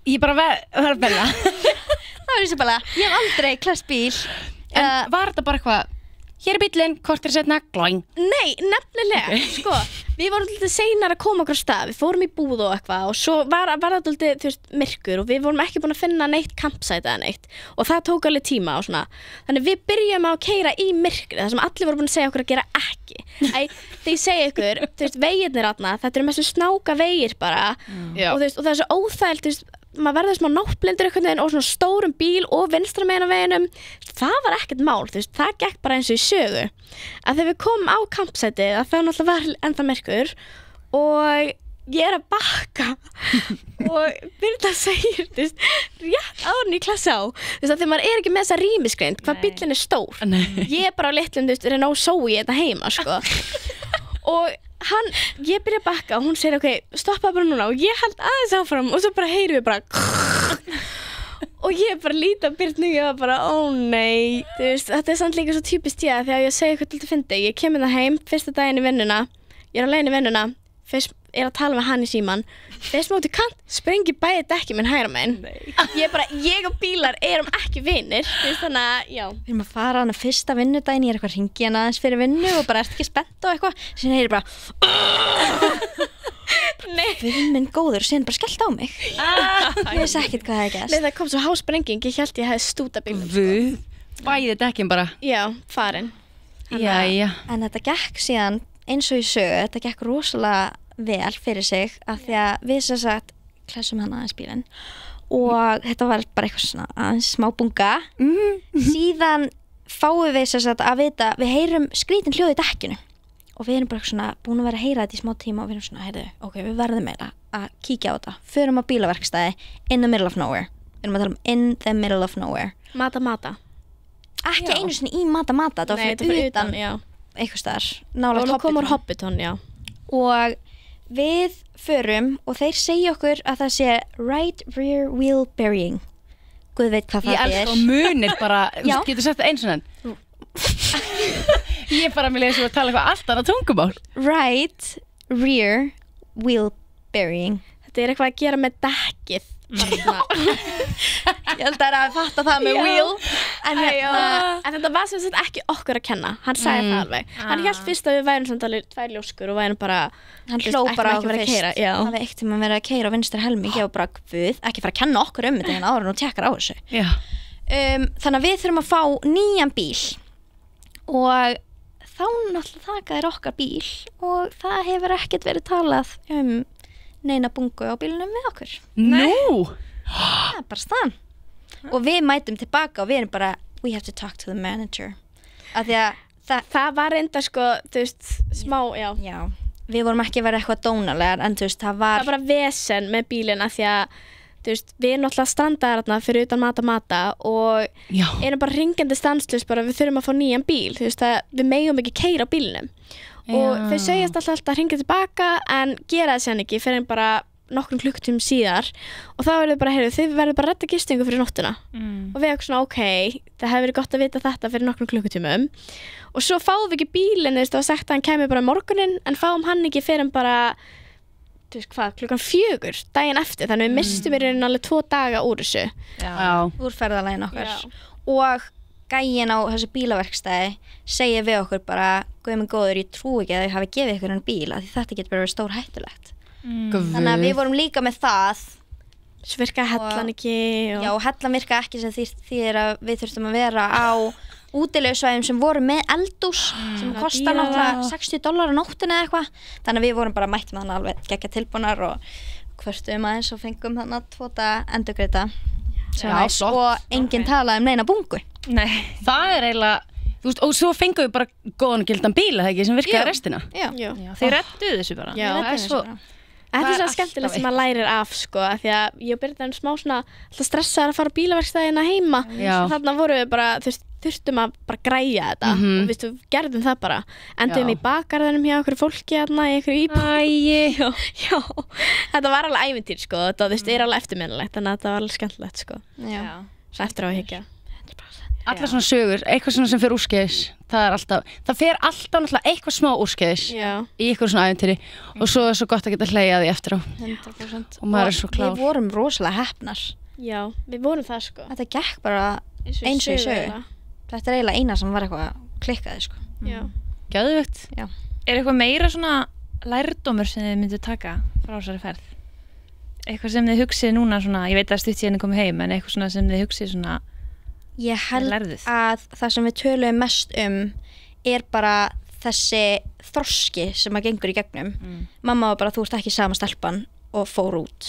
Ég bara verði að bella. Það var eins og bara, ég hef aldrei klæst bíl. En var þetta bara eitthvað, hér er bílinn, kortir setna, glóing? Nei, nefnilega, sko, við vorum alltaf seinar að koma okkur á stað, við fórum í búð og eitthvað og svo var það alltaf, þú veist, myrkur og við vorum ekki búin að finna neitt campsite eða neitt og það tók alveg tíma og svona. Þannig við byrjum að keyra í myrkri, það sem allir voru búin að segja okkur að gera ekki. Þegar ég segi ykkur, þú veist, vegirnir þarna, þetta eru mestu snáka vegir bara og þú veist, og það er svo óþægilt, þú veist, maður verður smá náttblindur einhvern veginn og svona stórum bíl og vinstra megin á veginum, það var ekkert mál, þú veist, það gekk bara eins og í sögu. Að þegar við komum á kampsætið, að það náttúrulega var enda myrkur og ég að bakka og Birna segir, þú veist, rétt áður en ég klassa á, þú veist, að þegar maður ekki með þessa rýmisgreind, hvað bíllinn stór. Ég bara á litlum, þú veist, Renault Zoe þetta heima, sko. Og ég byrja að bakka og hún segir ok, stoppa bara núna og ég held aðeins áfram og svo bara heyrum við bara og ég bara líti á Birnu og ég var bara, ó nei, þú veist, þetta samt líka svo typist ég þegar ég segi eitthvað til að fyndi, ég kem það heim fyrsta daginn í vinnuna, ég á leiðin í vinnuna, fyrst að tala með hann í síman, fyrst móti kant, sprengi bæði dekki minn hægra megin, ég og bílar erum ekki vinir, þannig að, já. Við erum að fara hana fyrsta vinnudaginn, ég eitthvað hringi hana aðeins fyrir vinnu og bara ert ekki spennt og eitthvað, sem heyri bara Við minn góður, síðan bara skellt á mig. Ég veist ekkert hvað það er gæst. Nei, það kom svo hásprenging, ég held ég hefði stúta bílum. Bæði dekkin bara. Já, farin. Jæja. En þetta gekk síðan eins og í sögu, þetta gekk rosalega vel fyrir sig af því að við sem sagt klessum hann aðeins bílinn og þetta var bara eitthvað svona aðeins smá bunga. Síðan fáum við sem sagt að vita, við heyrum skrítin hljóð í dekkinu og við erum bara svona búin að vera að heyra þetta í smá tíma og við erum svona, heyrðu, ok, við verðum meira að kíkja á þetta. Förum á bílaverkstæði in the middle of nowhere. Við erum að tala in the middle of nowhere. Mata. Ekki einu sinni í mata, þetta var fyrir utan eitthvað staðar. Og nú komur Hobbiton, já. Og við förum og þeir segja okkur að það sé right rear wheel bearing. Guð veit hvað það er. Ég elska og munir bara, getur sagt það eins og enn. Ég bara með lesa að tala eitthvað allt annað tungumál. Right rear wheel bearing. Þetta er eitthvað að gera með dekkið. Ég held að fatta það með wheel. En þetta var sem sagt ekki okkur að kenna. Hann sagði það alveg. Hann hélt fyrst að við værum samt alveg tvær ljóskur og værum bara, hann hló bara okkur fyrst. Það var eitt tíma verið að keyra á vinstra helmingi og bara guð, ekki fara að kenna okkur þetta hérna áður og tekkar á þessu. Þannig að við þurfum að fá nýjan bíl og þá náttúrulega taka þér okkar bíl og það hefur ekkert verið talað neina bungu á bílunum við okkur. Nú? Það er bara staðan. Og við mætum tilbaka og við erum bara, we have to talk to the manager. Af því að það var enda sko, þú veist, smá, já. Við vorum ekki verið eitthvað dónalegar en þú veist, það var bara vesen með bílinn af því að þú veist, við erum náttúrulega strandaðar þarna fyrir utan mata og erum bara hringandi stanslaus bara við þurfum að fá nýjan bíl, þú veist, við megum ekki keyra á bílnum og þau segjast alltaf að hringja tilbaka en gera það sen ekki fyrir bara nokkrum klukkutímum síðar og þá verður bara, heyrðu, þið verður bara að redda gistingu fyrir nóttina og við erum svona, ok, það hefur verið gott að vita þetta fyrir nokkrum klukkutímum og svo fáum við ekki bílinn, þú veist, það var sagt að hann kæmi bara morgunin en fáum hann ekki fyrir bara þú veist hvað, 4:00 daginn eftir, þannig við mistum í rauninni alveg 2 daga úr þessu. Úr ferðalaginn okkar. Og gæinn á þessu bílaverkstæði segir við okkur bara, guð minn góður, ég trú ekki að þau hafi gefið ykkur en bíl, af því þetta getur bara verið stór hættulegt. Þannig að við vorum líka með það. Svo virkaði hellan ekki. Já, hellan virkaði ekki sem þýðir að við þurftum að vera á útilegursvæðum sem voru með eldús sem kostar náttúrulega $60 á nóttina eða eitthvað. Þannig að við vorum bara mætt með hann alveg geggja tilbúnar og hvörtum aðeins og fengum þannig 2 daga endurgreita og enginn talaði neina bungu. Nei. Það eiginlega, þú veist, og svo fengum við bara góðan og gildan bíl, það ekki, sem virkaði restina. Já. Þeir redduðu þessu bara. Já, það er svo. Þetta er svona skemmtilegt sem maður lærir af sko, því að ég og Birna erum smá svona alltaf stressaðar að fara á bílaverkstæðina heima og þarna vorum við bara, þú veist, þurftum að bara græja þetta og við gerðum það bara endum í bakgarðinum hjá okkur fólki þarna í einhverju íbúð. Já, þetta var alveg ævintýr sko, þetta þú veist, er alveg eftirminnilegt þannig að þetta var alveg skemmtilegt sko. Svo eftir á að hyggja. Allar svona sögur, eitthvað svona sem fer úrskeiðis, það fer alltaf náttúrulega eitthvað smá úrskeiðis í eitthvað svona ævintýri og svo er svo gott að geta hlegið því eftir á 100%. Og maður er svo klár. Við vorum rosalega heppnar. Já, við vorum það sko. Þetta gekk bara eins og í sögu. Þetta er eiginlega eina sem var eitthvað klikkaði sko. Já. Geðveikt. Já. Er eitthvað meira svona lærdómur sem þið myndu taka frá þessari ferð? Eitthvað sem þið hugsið núna svona, ég veit að stutt síðan þið komið heim, en eitthvað svona sem þið hugsið svona ég held að það sem við töluðum mest er bara þessi þroski sem að gengur í gegnum. Mamma var bara, þú ert ekki sama stelpan og fór út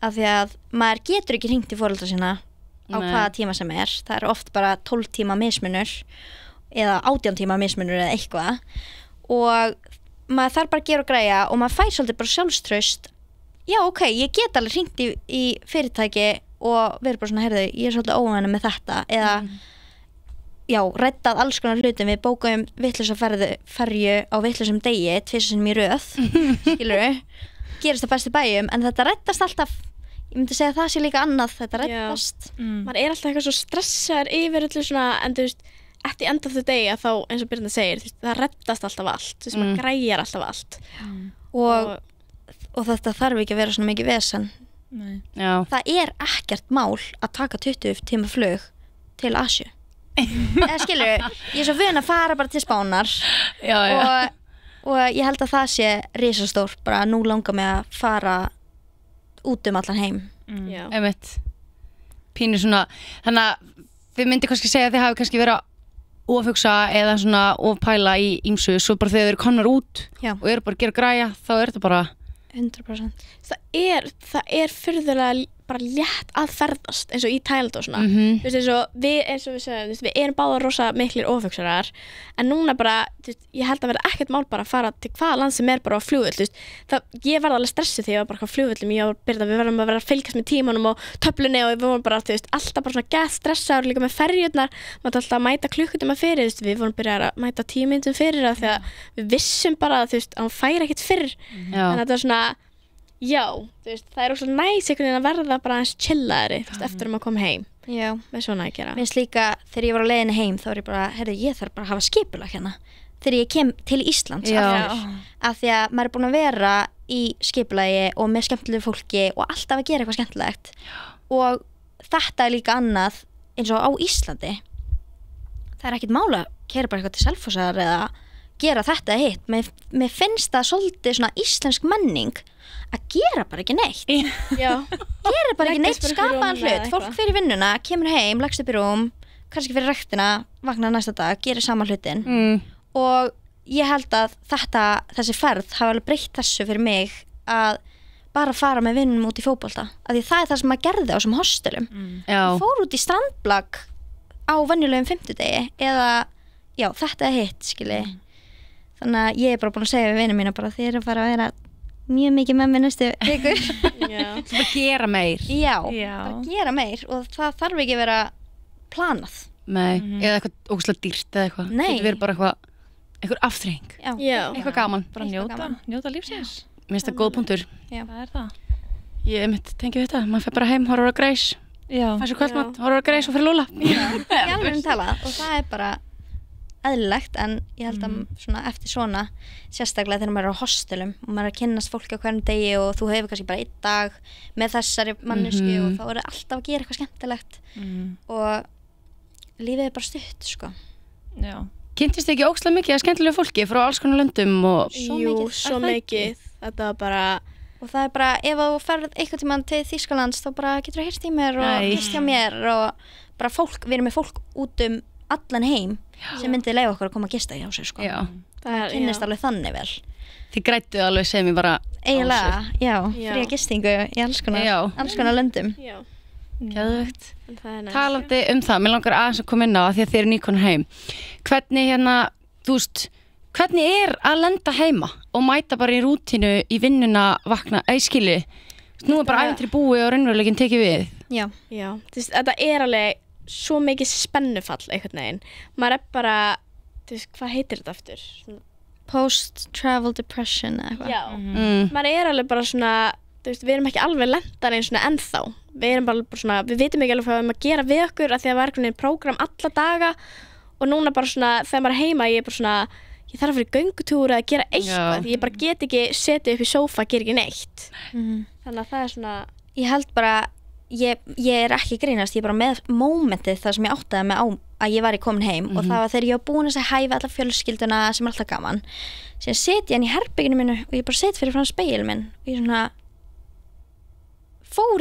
af því að maður getur ekki hringt í foreldra sína á hvaða tíma sem það oft bara 12 tíma mismunur eða 18 tíma mismunur eða eitthvað og maður þarf bara að gera og græja og maður fær svolítið bara sjálfstraust já ok, ég get alveg hringt í fyrirtæki og verið bara svona, heyrðu, ég svolítið óvæna með þetta eða já, reddað alls konar hlutum við bókuðum vitlausa ferju á vitlausum degi 2 sinnum í röð skilurðu gerist það best í bæjum en þetta reddast alltaf ég myndi segja að það sé líka annað þetta reddast maður er alltaf eitthvað svo stressaður yfir öllu svona en þú veist at the end of the day að þá eins og Birna segir það reddast alltaf allt þú veist maður græjar alltaf allt og þetta þarf ekki að vera svona mikið vesen það er ekkert mál að taka 20 tíma flug til Asju eða skilur ég er svo vön að fara bara til Spánar og ég held að það sé risastór bara nú langar mig að fara út allan heim einmitt pínu svona þannig að þið myndi kannski segja að þið hafi kannski verið að ofhugsa eða svona ofpæla í ýmsu svo bara þegar þið eru komnar út og eru bara að gera græja þá er þetta bara 100% það er furðulega bara létt að ferðast eins og í Thailand og svona þú veist eins og við segjum við erum báðar rosa miklir ofhugsarar en núna bara ég held að vera ekkert mál bara að fara til hvaða land sem er bara á flugvöll ég verði alveg stressuð því ég var bara á flugvöllum ég var byrjað við verðum að vera að fylgjast með tímanum og töflunni og við vorum bara alltaf bara svona gett stressaður líka með ferjurnar maður alltaf að mæta klukkutíma fyrir við vorum byrjað að mæta 10 mínútum fyrir það því að við vissum bara að hann færi ekkert fyrr en þetta var svona já, það er ósað næs einhvern veginn að verða bara aðeins chillaðri eftir að koma heim með svona að gera mér finnst líka þegar ég var á leiðinni heim þá er ég bara, heyrðu, ég þarf bara að hafa skipulag hérna þegar ég kem til Íslands af því að maður er búin að vera í skipulagi og með skemmtilegu fólki og alltaf að gera eitthvað skemmtilegt og þetta er líka annað eins og á Íslandi það er ekkert mála að keyra bara eitthvað til Selfossar eða gera þetta hitt mér finnst það svolítið svona íslensk menning að gera bara ekki neitt gera bara ekki neitt skapaðan hlut fólk fyrir vinnuna, kemur heim, leggst upp í rúm kannski fyrir ræktina, vaknar næsta dag gerir sama hlutin og ég held að þessi ferð hafa alveg breytt þessu fyrir mig að bara fara með vinnunum út í fótbolta af því það er það sem maður gerði á þessum hostelum fór út í strandblag á venjulegum 50-degi eða já, þetta er hitt, skilji þannig að ég er bara búin að segja við vinnum mína bara þið eru bara að vera mjög mikið með mér næstu vikur bara gera meir bara gera meir og það þarf ekki að vera planað eða eitthvað ógeðslega dýrt eða eitthvað þetta verður bara eitthvað afþreying eitthvað gaman bara njóta lífsins mér finnst það góð punktur það er það ég mitt tengi þetta maður fer bara heim, horfur á Greis fær sér kvöldmat, horfur á Greis og fyrir Lúla ég alveg talað og það er bara eðlilegt en ég held að svona eftir svona sérstaklega þegar maður er á hostelum og maður er að kynnast fólki á hverjum degi og þú hefur kannski bara 1 dag með þessari mannesku og þá er það alltaf að gera eitthvað skemmtilegt og lífið er bara stutt sko Kynntist þið ekki ógeðslega mikið að skemmtilegu fólki frá alls konar löndum og svo mikið þetta var bara og það er bara ef þú ferð eitthvað tímann til Þýskalands þá bara getur þú heyrt í mér og hýst hjá mér og bara fólk, við erum með fólk út allan heim sem myndi leyfa okkur að koma að gista hjá sig sko. Það kynnist alveg þannig vel Þið grættuð alveg sem ég bara eiginlega, fría gistingu í alls konar löndum Geðveikt Talandi það, mér langar aðeins að koma inn á því að þið eru nýkonar heim hvernig þú veist hvernig er að lenda heima og mæta bara í rútínu í vinnuna vakna, skilji nú er bara ævintýri búið og raunveruleikin tekið við já, þetta er alveg svo mikið spennufall einhvern veginn maður er bara, hvað heitir þetta aftur? Post-travel depression eða eitthvað maður er alveg bara svona við erum ekki alveg lendar eins og ennþá við erum bara svona, við vitum ekki alveg hvað við erum að gera við okkur af því að það var einhvern veginn prógram alla daga og núna bara svona, þegar maður er heima ég er bara svona, ég þarf að fyrir göngutúr eða gera eitthvað, því ég bara get ekki setið upp í sófa, gera ekki neitt þannig að það er svona ég held bara ég er ekki grínast, ég er bara með mómentið þar sem ég áttaði mig á að ég var komin heim og það var þegar ég var búin að segja hæ við alla fjölskylduna sem er alltaf gaman síðan set ég hann í herberginu mínu og ég bara set fyrir fram spegil minn og ég svona fór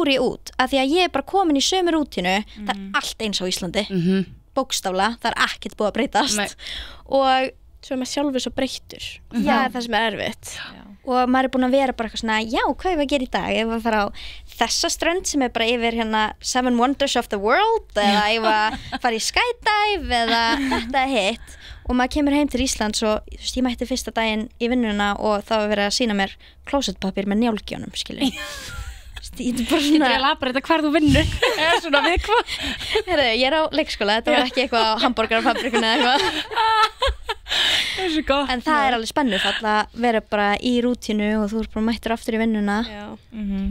ég út af því að ég er bara komin í sömu rútínu það er allt eins á Íslandi bókstaflega, það er ekkert búið að breytast og svo er maður sjálfur svo breyttur það er það sem er erfitt og maður er búin að vera bara eitthvað svona já, hvað er að gera í dag, ef að fara á þessa strönd sem er bara yfir hérna 7 Wonders of the World eða ef að fara í skydive eða þetta hitt og maður kemur heim til Íslands og þú veist, ég mætti fyrsta daginn í vinnuna og þá var verið að sýna mér klósettpapír með njálgjónum, skilur ég er bara svona Ég labra þetta hvar þú vinnur eða svona við hvað Heyrðu, ég er á leikskóla, þetta var ekki eitthvað á hambúrgarafabrikuna eða eitthvað en það er alveg spennufall að vera bara í rútínu og þú ert bara mættur aftur í vinnuna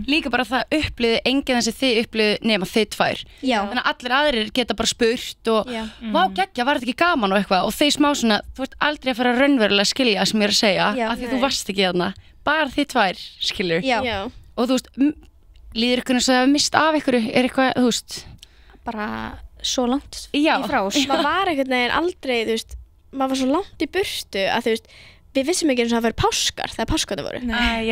Líka bara það upplýði enginn þessi þið upplýði nema þið tvær Þannig að allir aðrir geta bara spurt og vá geggja, var þetta ekki gaman og eitthvað og þeir smá svona, þú ert aldrei að fara raunverulega að skilja sem ég er að segja af því þú varst ekki þarna, bara þið tvær skilur og þú veist líður ykkur eins og það mist af ykkur er eitthvað, þú veist bara svo langt í frá maður var einhvern veginn aldrei, þú veist maður var svo langt í burtu að þú veist við vissum ekki eins og það væri páskar þegar páskarnir voru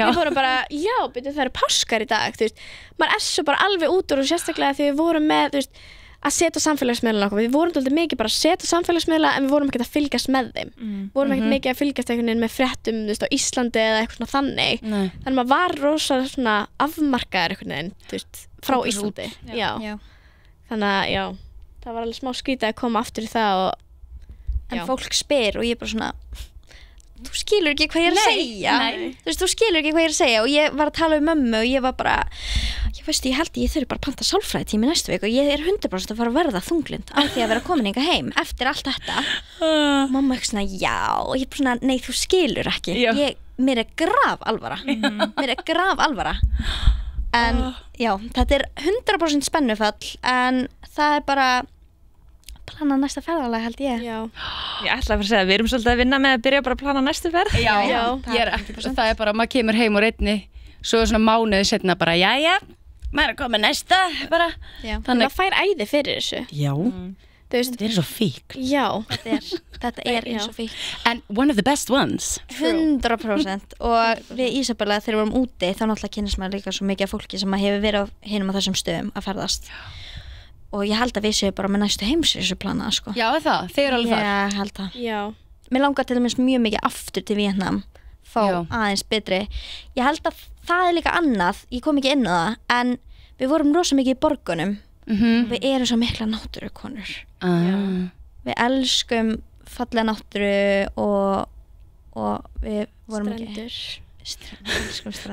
við vorum bara, já, byrju það eru páskar í dag þú veist, maður er svo bara alveg út úr og sérstaklega þegar við vorum með, þú veist að setja samfélagsmiðla okkur, við vorum alltaf mikið bara að setja samfélagsmiðla en við vorum ekki að fylgjast með þeim við vorum ekki mikið að fylgjast einhvern veginn með fréttum þú veist, á Íslandi eða eitthvað svona þannig þannig maður var rosalega svona afmarkaður einhvern veginn, þú veist, frá Íslandi já. Þannig að, já það var alveg smá skrítið að koma aftur í það en fólk spyr og ég er bara svona þú skilur ekki hvað ég er að segja þú veist, þú skilur ekki hvað ég er að segja og ég var að tala um mömmu og ég var bara ég held ég þurfi bara að panta sálfræðitími næstu viku og ég er 100% að fara að verða þunglind á því að vera komin hingað heim eftir allt þetta mamma eitthvað svona já og ég er bara svona, nei þú skilur ekki mér er graf alvara en já, þetta er 100% spennufall en það er bara plana næsta ferðalag held ég Ég ætla að fara að segja, við erum svolítið að vinna með að byrja bara að plana næstu ferð það er bara, maður kemur heim og reyni svo svona mánuði setna bara jæja, maður er að koma næsta bara þannig að fær æði fyrir þessu þetta er svo fík þetta er eins og fík and one of the best ones 100% og við Ísabella þegar við vorum úti þá náttúrulega kynnist maður líka svo mikið af fólki sem hefur verið á hinum á þessum stöðum að ferðast og ég held að við séum bara með næstu heimsreisu plana sko. Já, það, þeir eru alveg þar ég held það mér langar til dæmis mjög mikið aftur til Víetnam fá aðeins betri ég held að það er líka annað ég kom ekki inn á það en við vorum rosa mikið í borgunum við erum svo mikla náttúrukonur við elskum fallega náttúru og við vorum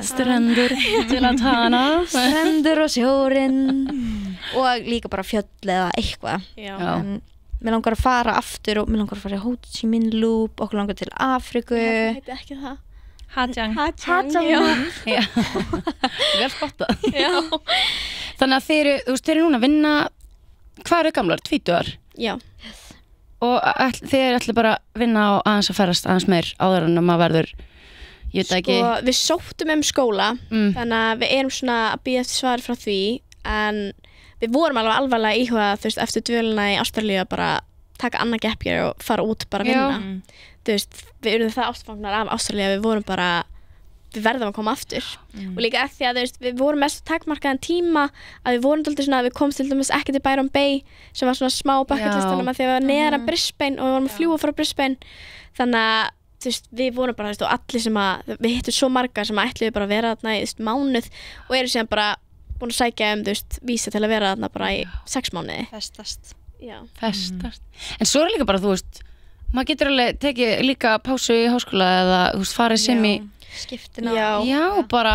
Strendur til að tana Strendur og sjórin og líka bara fjöll eða eitthvað en mér langar að fara aftur og mér langar að fara í Ho Chi Minh Loop okkur langar til Afriku það heiti ekki það Ha Giang vel spottað þannig að þeir eru núna að vinna hvað eru gamlar, 20 já og þeir ætla bara að vinna á aðeins að ferast aðeins meir áður en að maður verður ég veit ekki við sóttum skóla þannig að við erum svona að bíða eftir svar frá því en við vorum alvarlega íhuga þú veist eftir dvöluna í Ástralíu bara taka annað gap year og fara út bara að vinna þú veist við erum það ástfangnar af Ástralíu við vorum bara við verðum að koma aftur og líka eftir að þú veist við vorum mest takmarkaðan tíma að við vorum alltaf svona að við komst til dæmis ekki til Byron Bay sem var svona smá bucketlistanum að því að við varum neðan Brisbane og við vorum að fljúga frá Brisbane þannig að þú veist, við vorum bara, þú veist, og allir sem að við hittum svo marga sem að ætluðu bara að vera þarna í mánuð og eru síðan bara búin að sækja þú veist, vísa til að vera þarna bara í 6 mánuði festast en svo er líka bara, þú veist maður getur alveg tekið líka pásu í háskóla eða, þú veist, farið sem í skiptina já, bara,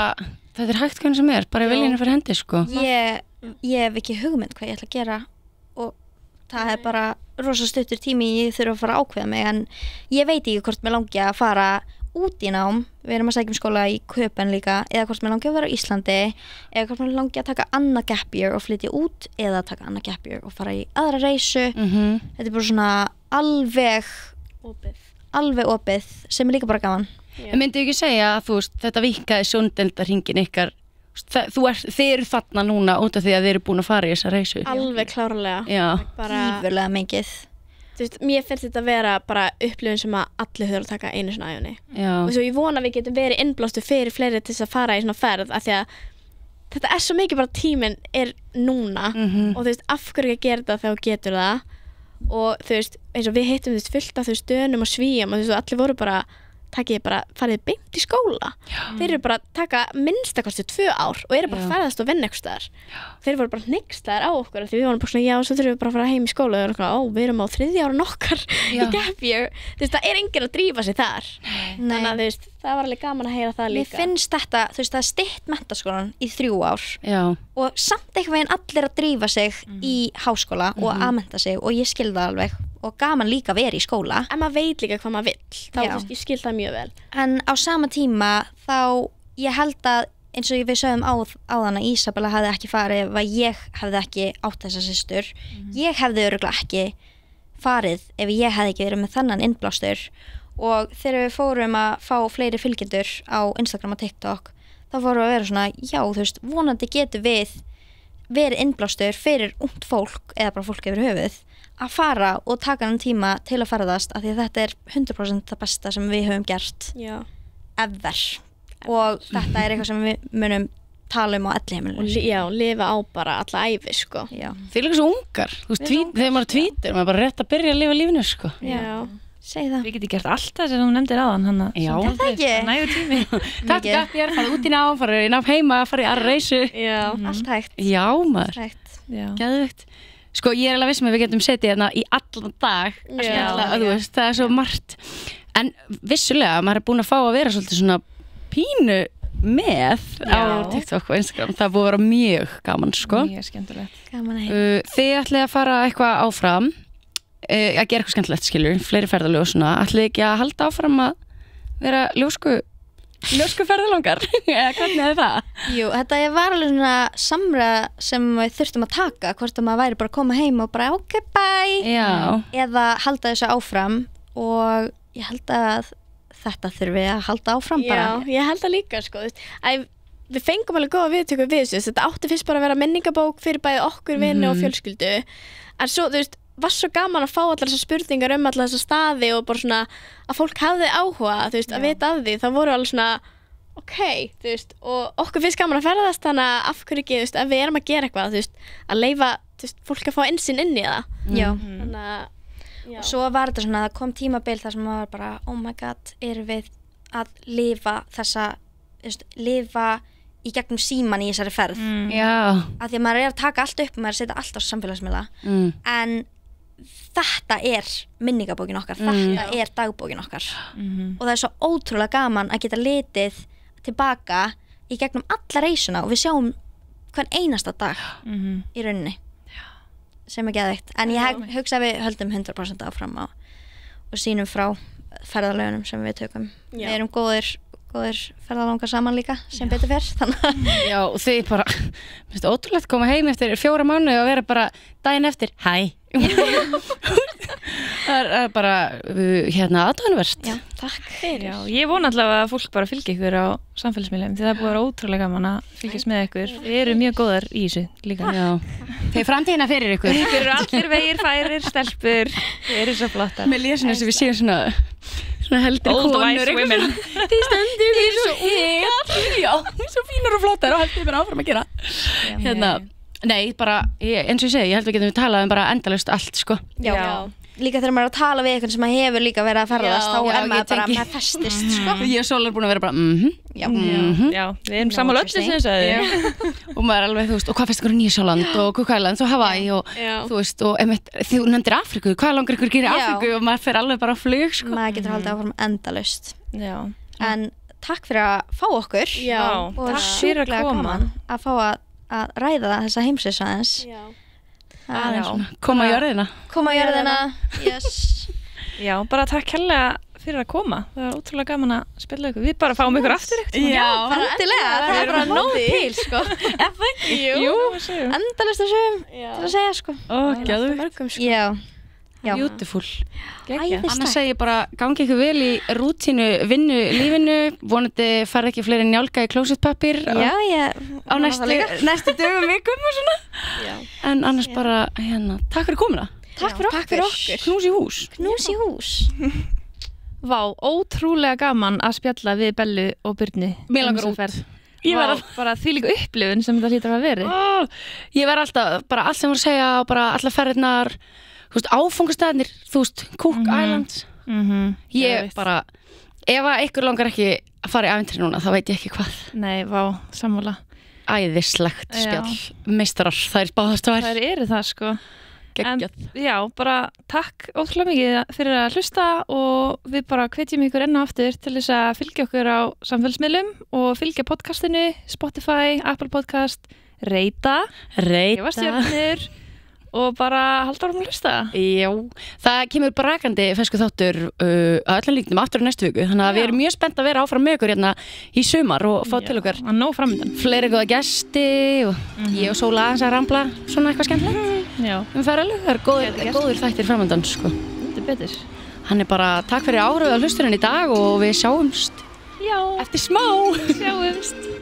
þetta er hægt hvernig sem er bara í viljinu fyrir hendi, sko ég hef ekki hugmynd hvað ég ætla að gera og það er bara rosa stuttur tími ég þurfa að fara að ákveða mig en ég veit ekki hvort mér langi að fara út í nám við erum að sækja skóla í Köpen líka eða hvort mér langi að vera á Íslandi eða hvort mér langi að taka annað gap year og flytja út eða taka annað gap year og fara í aðra reisu þetta er bara svona alveg opið sem er líka bara gaman en myndi ekki segja að þú veist þetta vinkaði sjóndeldarhringin ykkar þið eru þarna núna út af því að þið eru búin að fara í þessa reisu alveg klárlega ífurlega mikið þú veist, mér finnst þetta að vera bara upplifun sem að allir þurfa að taka einu svona æjunni og svo ég vona að við getum verið innblástu fyrir fleiri til þess að fara í svona ferð af því að þetta er svo mikið bara tíminn er núna og þú veist, af hverju ekki að gera þetta þegar þú getur það og þú veist, eins og við hittum þú veist fullt af þú veist Dönum og Svíum og þú veist og allir voru bara farið beint í skóla. Þeir eru bara að taka minnstakosti 2 ár og eru bara að ferðast og vinna eitthvað staðar. Þeir voru bara hneykslaðir á okkur því við vorum bara svona, já, svo þurfum við bara að fara heim í skóla og við erum á 3. ára okkar í gap year. Þú veist, það er enginn að drífa sig þar. Þannig að þú veist, það var alveg gaman að heyra það líka. Mér finnst þetta, þú veist, það er stytt menntaskólan í 3 ár og samt eitthvað veginn allir að drífa sig í háskóla og að mennta sig og ég skil það alveg og gaman líka að vera í skóla. En maður veit líka hvað maður vill, þá þú veist, ég skil það mjög vel. En á sama tíma þá ég held að eins og við sögum áðan að Ísabella hefði ekki farið ef ég hefði ekki átt þessa systur. Ég hefði örugglega ekki farið ef ég hefði ekki verið með þannan innblástur og þegar við fórum að fá fleiri fylgjendur á Instagram og TikTok þá fórum við að vera svona, já þú veist, vonandi getur við verið innblástur fyrir ungt fólk eða bara fólk yfir höfuð að fara og taka hann tíma til að ferðast af því að þetta er 100% það besta sem við höfum gert ever og þetta er eitthvað sem við munum tala um á elliheimilinu. Já, lifa á bara alla ævi, sko. Já. Þið er líka svo ungar, þú veist, þegar maður tvítir, maður er bara rétt að byrja að lifa lífinu, sko. Já. Segi það. Við getum gert allt það sem þú nefndir áðan, Já. Það ekki. Nægur tími. Takk gætt ég farið út í nám, farið í nám heima, farið í aðra reysu. Já. Allt hægt. Já, maður. Hægt. Geðveikt. Sko, ég er alveg viss með að við getum setið hérna í allan dag að spjalla, þú veist, það er svo margt. En vissulega, maður er búin að fá að vera svolítið svona pínu með á TikTok og Instagram. Það er búið að vera mjög gaman, sko. Mjög skemmtilegt. Gaman að heyra. Þið ætlið að fara eitthvað áfram, að gera eitthvað skemmtilegt, skilur, fleiri ferðalög og svona. Ætlið ekki að halda áfram að vera ljósku ferðalangar, eða hvernig er það? Jú, þetta var alveg svona samræða sem við þurftum að taka, hvort að maður væri bara að koma heim og bara ok, bye eða halda þessu áfram og ég held að þetta þurfi að halda áfram bara. Já, ég held að líka, sko, við fengum alveg góða viðtöku við þessu, þetta átti fyrst bara að vera minningabók fyrir bæði okkur, vini og fjölskyldu, en svo, þú veist, var svo gaman að fá allar þessar spurningar allar þessar staði og bara svona að fólk hafði áhuga, þú veist, að vita af því, það voru alveg svona, ok, þú veist, og okkur finnst gaman að ferðast, þannig að af hverju ekki, þú veist, ef við erum að gera eitthvað, þú veist, að leyfa, þú veist, fólk að fá innsýn inn í það. Já. Þannig að, já. Og svo var þetta svona, það kom tímabil þar sem maður var bara, oh my god, erum við að lifa þessa, þú veist, lifa í gegnum síman í þessari ferð. Já. Af því að maður er að taka allt upp og maður setja allt á samfélagsmiðla, en þetta er minningabókin okkar, þetta er dagbókin okkar og það er svo ótrúlega gaman að geta litið tilbaka í gegnum alla reisuna og við sjáum hvern einasta dag í rauninni sem er geðveikt, en ég hugsa að við höldum 100% áfram og sýnum frá ferðalögunum sem við tökum. Við erum góðir ferðalangar saman líka sem betur fer, þannig. Já, og þið bara, mér finnst ótrúlegt að koma heim eftir 4 mánuði og vera bara daginn eftir, hæ. Það er bara aðdáunarvert. Já, takk fyrir. Já, ég vona allavega að fólk bara fylgi ykkur á samfélagsmiðlum því það er búið að vera ótrúlega gaman að fylgjast með ykkur. Við erum mjög góðar í þessu líka. Já. Þeir framtíðina fyrir ykkur. Ykkur eru allir vegir, færir, stelpur. Þið eru svo flottar. Með lesinu sem við séum svona heldur Old wise women. Þið stendur, þið eru svo ungar. Já, svo fínar og flottar og heldur bara áfram að gera. Nei, bara, eins og ég segi, ég held að við getum talað bara endalaust allt, sko. Já. Líka þegar maður er að tala við einhvern sem hefur líka verið að ferðast, þá er maður bara með festist, sko. Ég og Sól er búin að vera bara, Já, við erum sammála öllu sem þess að og maður er alveg, þú veist, og hvað finnst ykkur Nýja-Sjáland og Cook Islands og Hawaii og þú veist, og þú nefndir Afríku, hvað langar ykkur að gera í Afríku og maður fer alveg bara á flug, sko. Maður getur haldið áfram endalaust. Já. En takk fyrir að fá okkur og sjúklega gaman að fá að ræða þessa heimsins aðeins. Koma á jörðina. Yes. Já, bara takk hérlega fyrir að koma. Það var ótrúlega gaman að spila ykkur. Við bara fáum ykkur aftur ykkur. Já, endilega. Það er bara nóg til, sko. Jú, endalaust þessum til að segja, sko. Geðveikt. Já. Beautiful. Æðislegt. Annars segi ég bara gangi ykkur vel í rútínu vinnu lífinu, vonandi farið ekki fleiri njálka í klósettpappír á næstu dögum vikum og svona. En annars bara takk fyrir komuna. Takk fyrir okkur. Knús í hús. Vá, ótrúlega gaman að spjalla við Bellu og Birnu. Mér langar út. Bara því líka upplifun sem þetta hlýtur að vera. Ég verð alltaf, bara allt sem voru að segja og bara allar ferðirnar, þú veist, áfangastæðnir, þú veist, Cook Islands ég bara, ef að ykkur langar ekki að fara í ævintýri núna, þá veit ég ekki hvað. Nei, vá, sammála. Æðislegt spjall, meistarar, þær báðast tvær. Þær eru það, sko. Geggjað. En já, bara takk ótrúlega mikið fyrir að hlusta og við bara hvetjum ykkur enn og aftur til þess að fylgja okkur á samfélagsmiðlum og fylgja podcastinu, Spotify, Apple Podcast, reyta, gefa stjörnur og bara halda áfram að hlusta. Já, það kemur brakandi fersku þáttur að öllum líknum aftur á næstu viku, þannig að við erum mjög spennt að vera áfram með ykkur hérna í sumar og fá til okkar að nóg framöndan. Fleiri góða gesti og ég og Sóla aðeins að rambla svona eitthvað skemmtilegt. Já. Ferðalög, það er góður þættir framöndan, sko. Þetta er betur. Hann er bara takk fyrir áhrifið á hlusturinn í dag og við sjáumst. Já. Eftir smá. Sjáumst.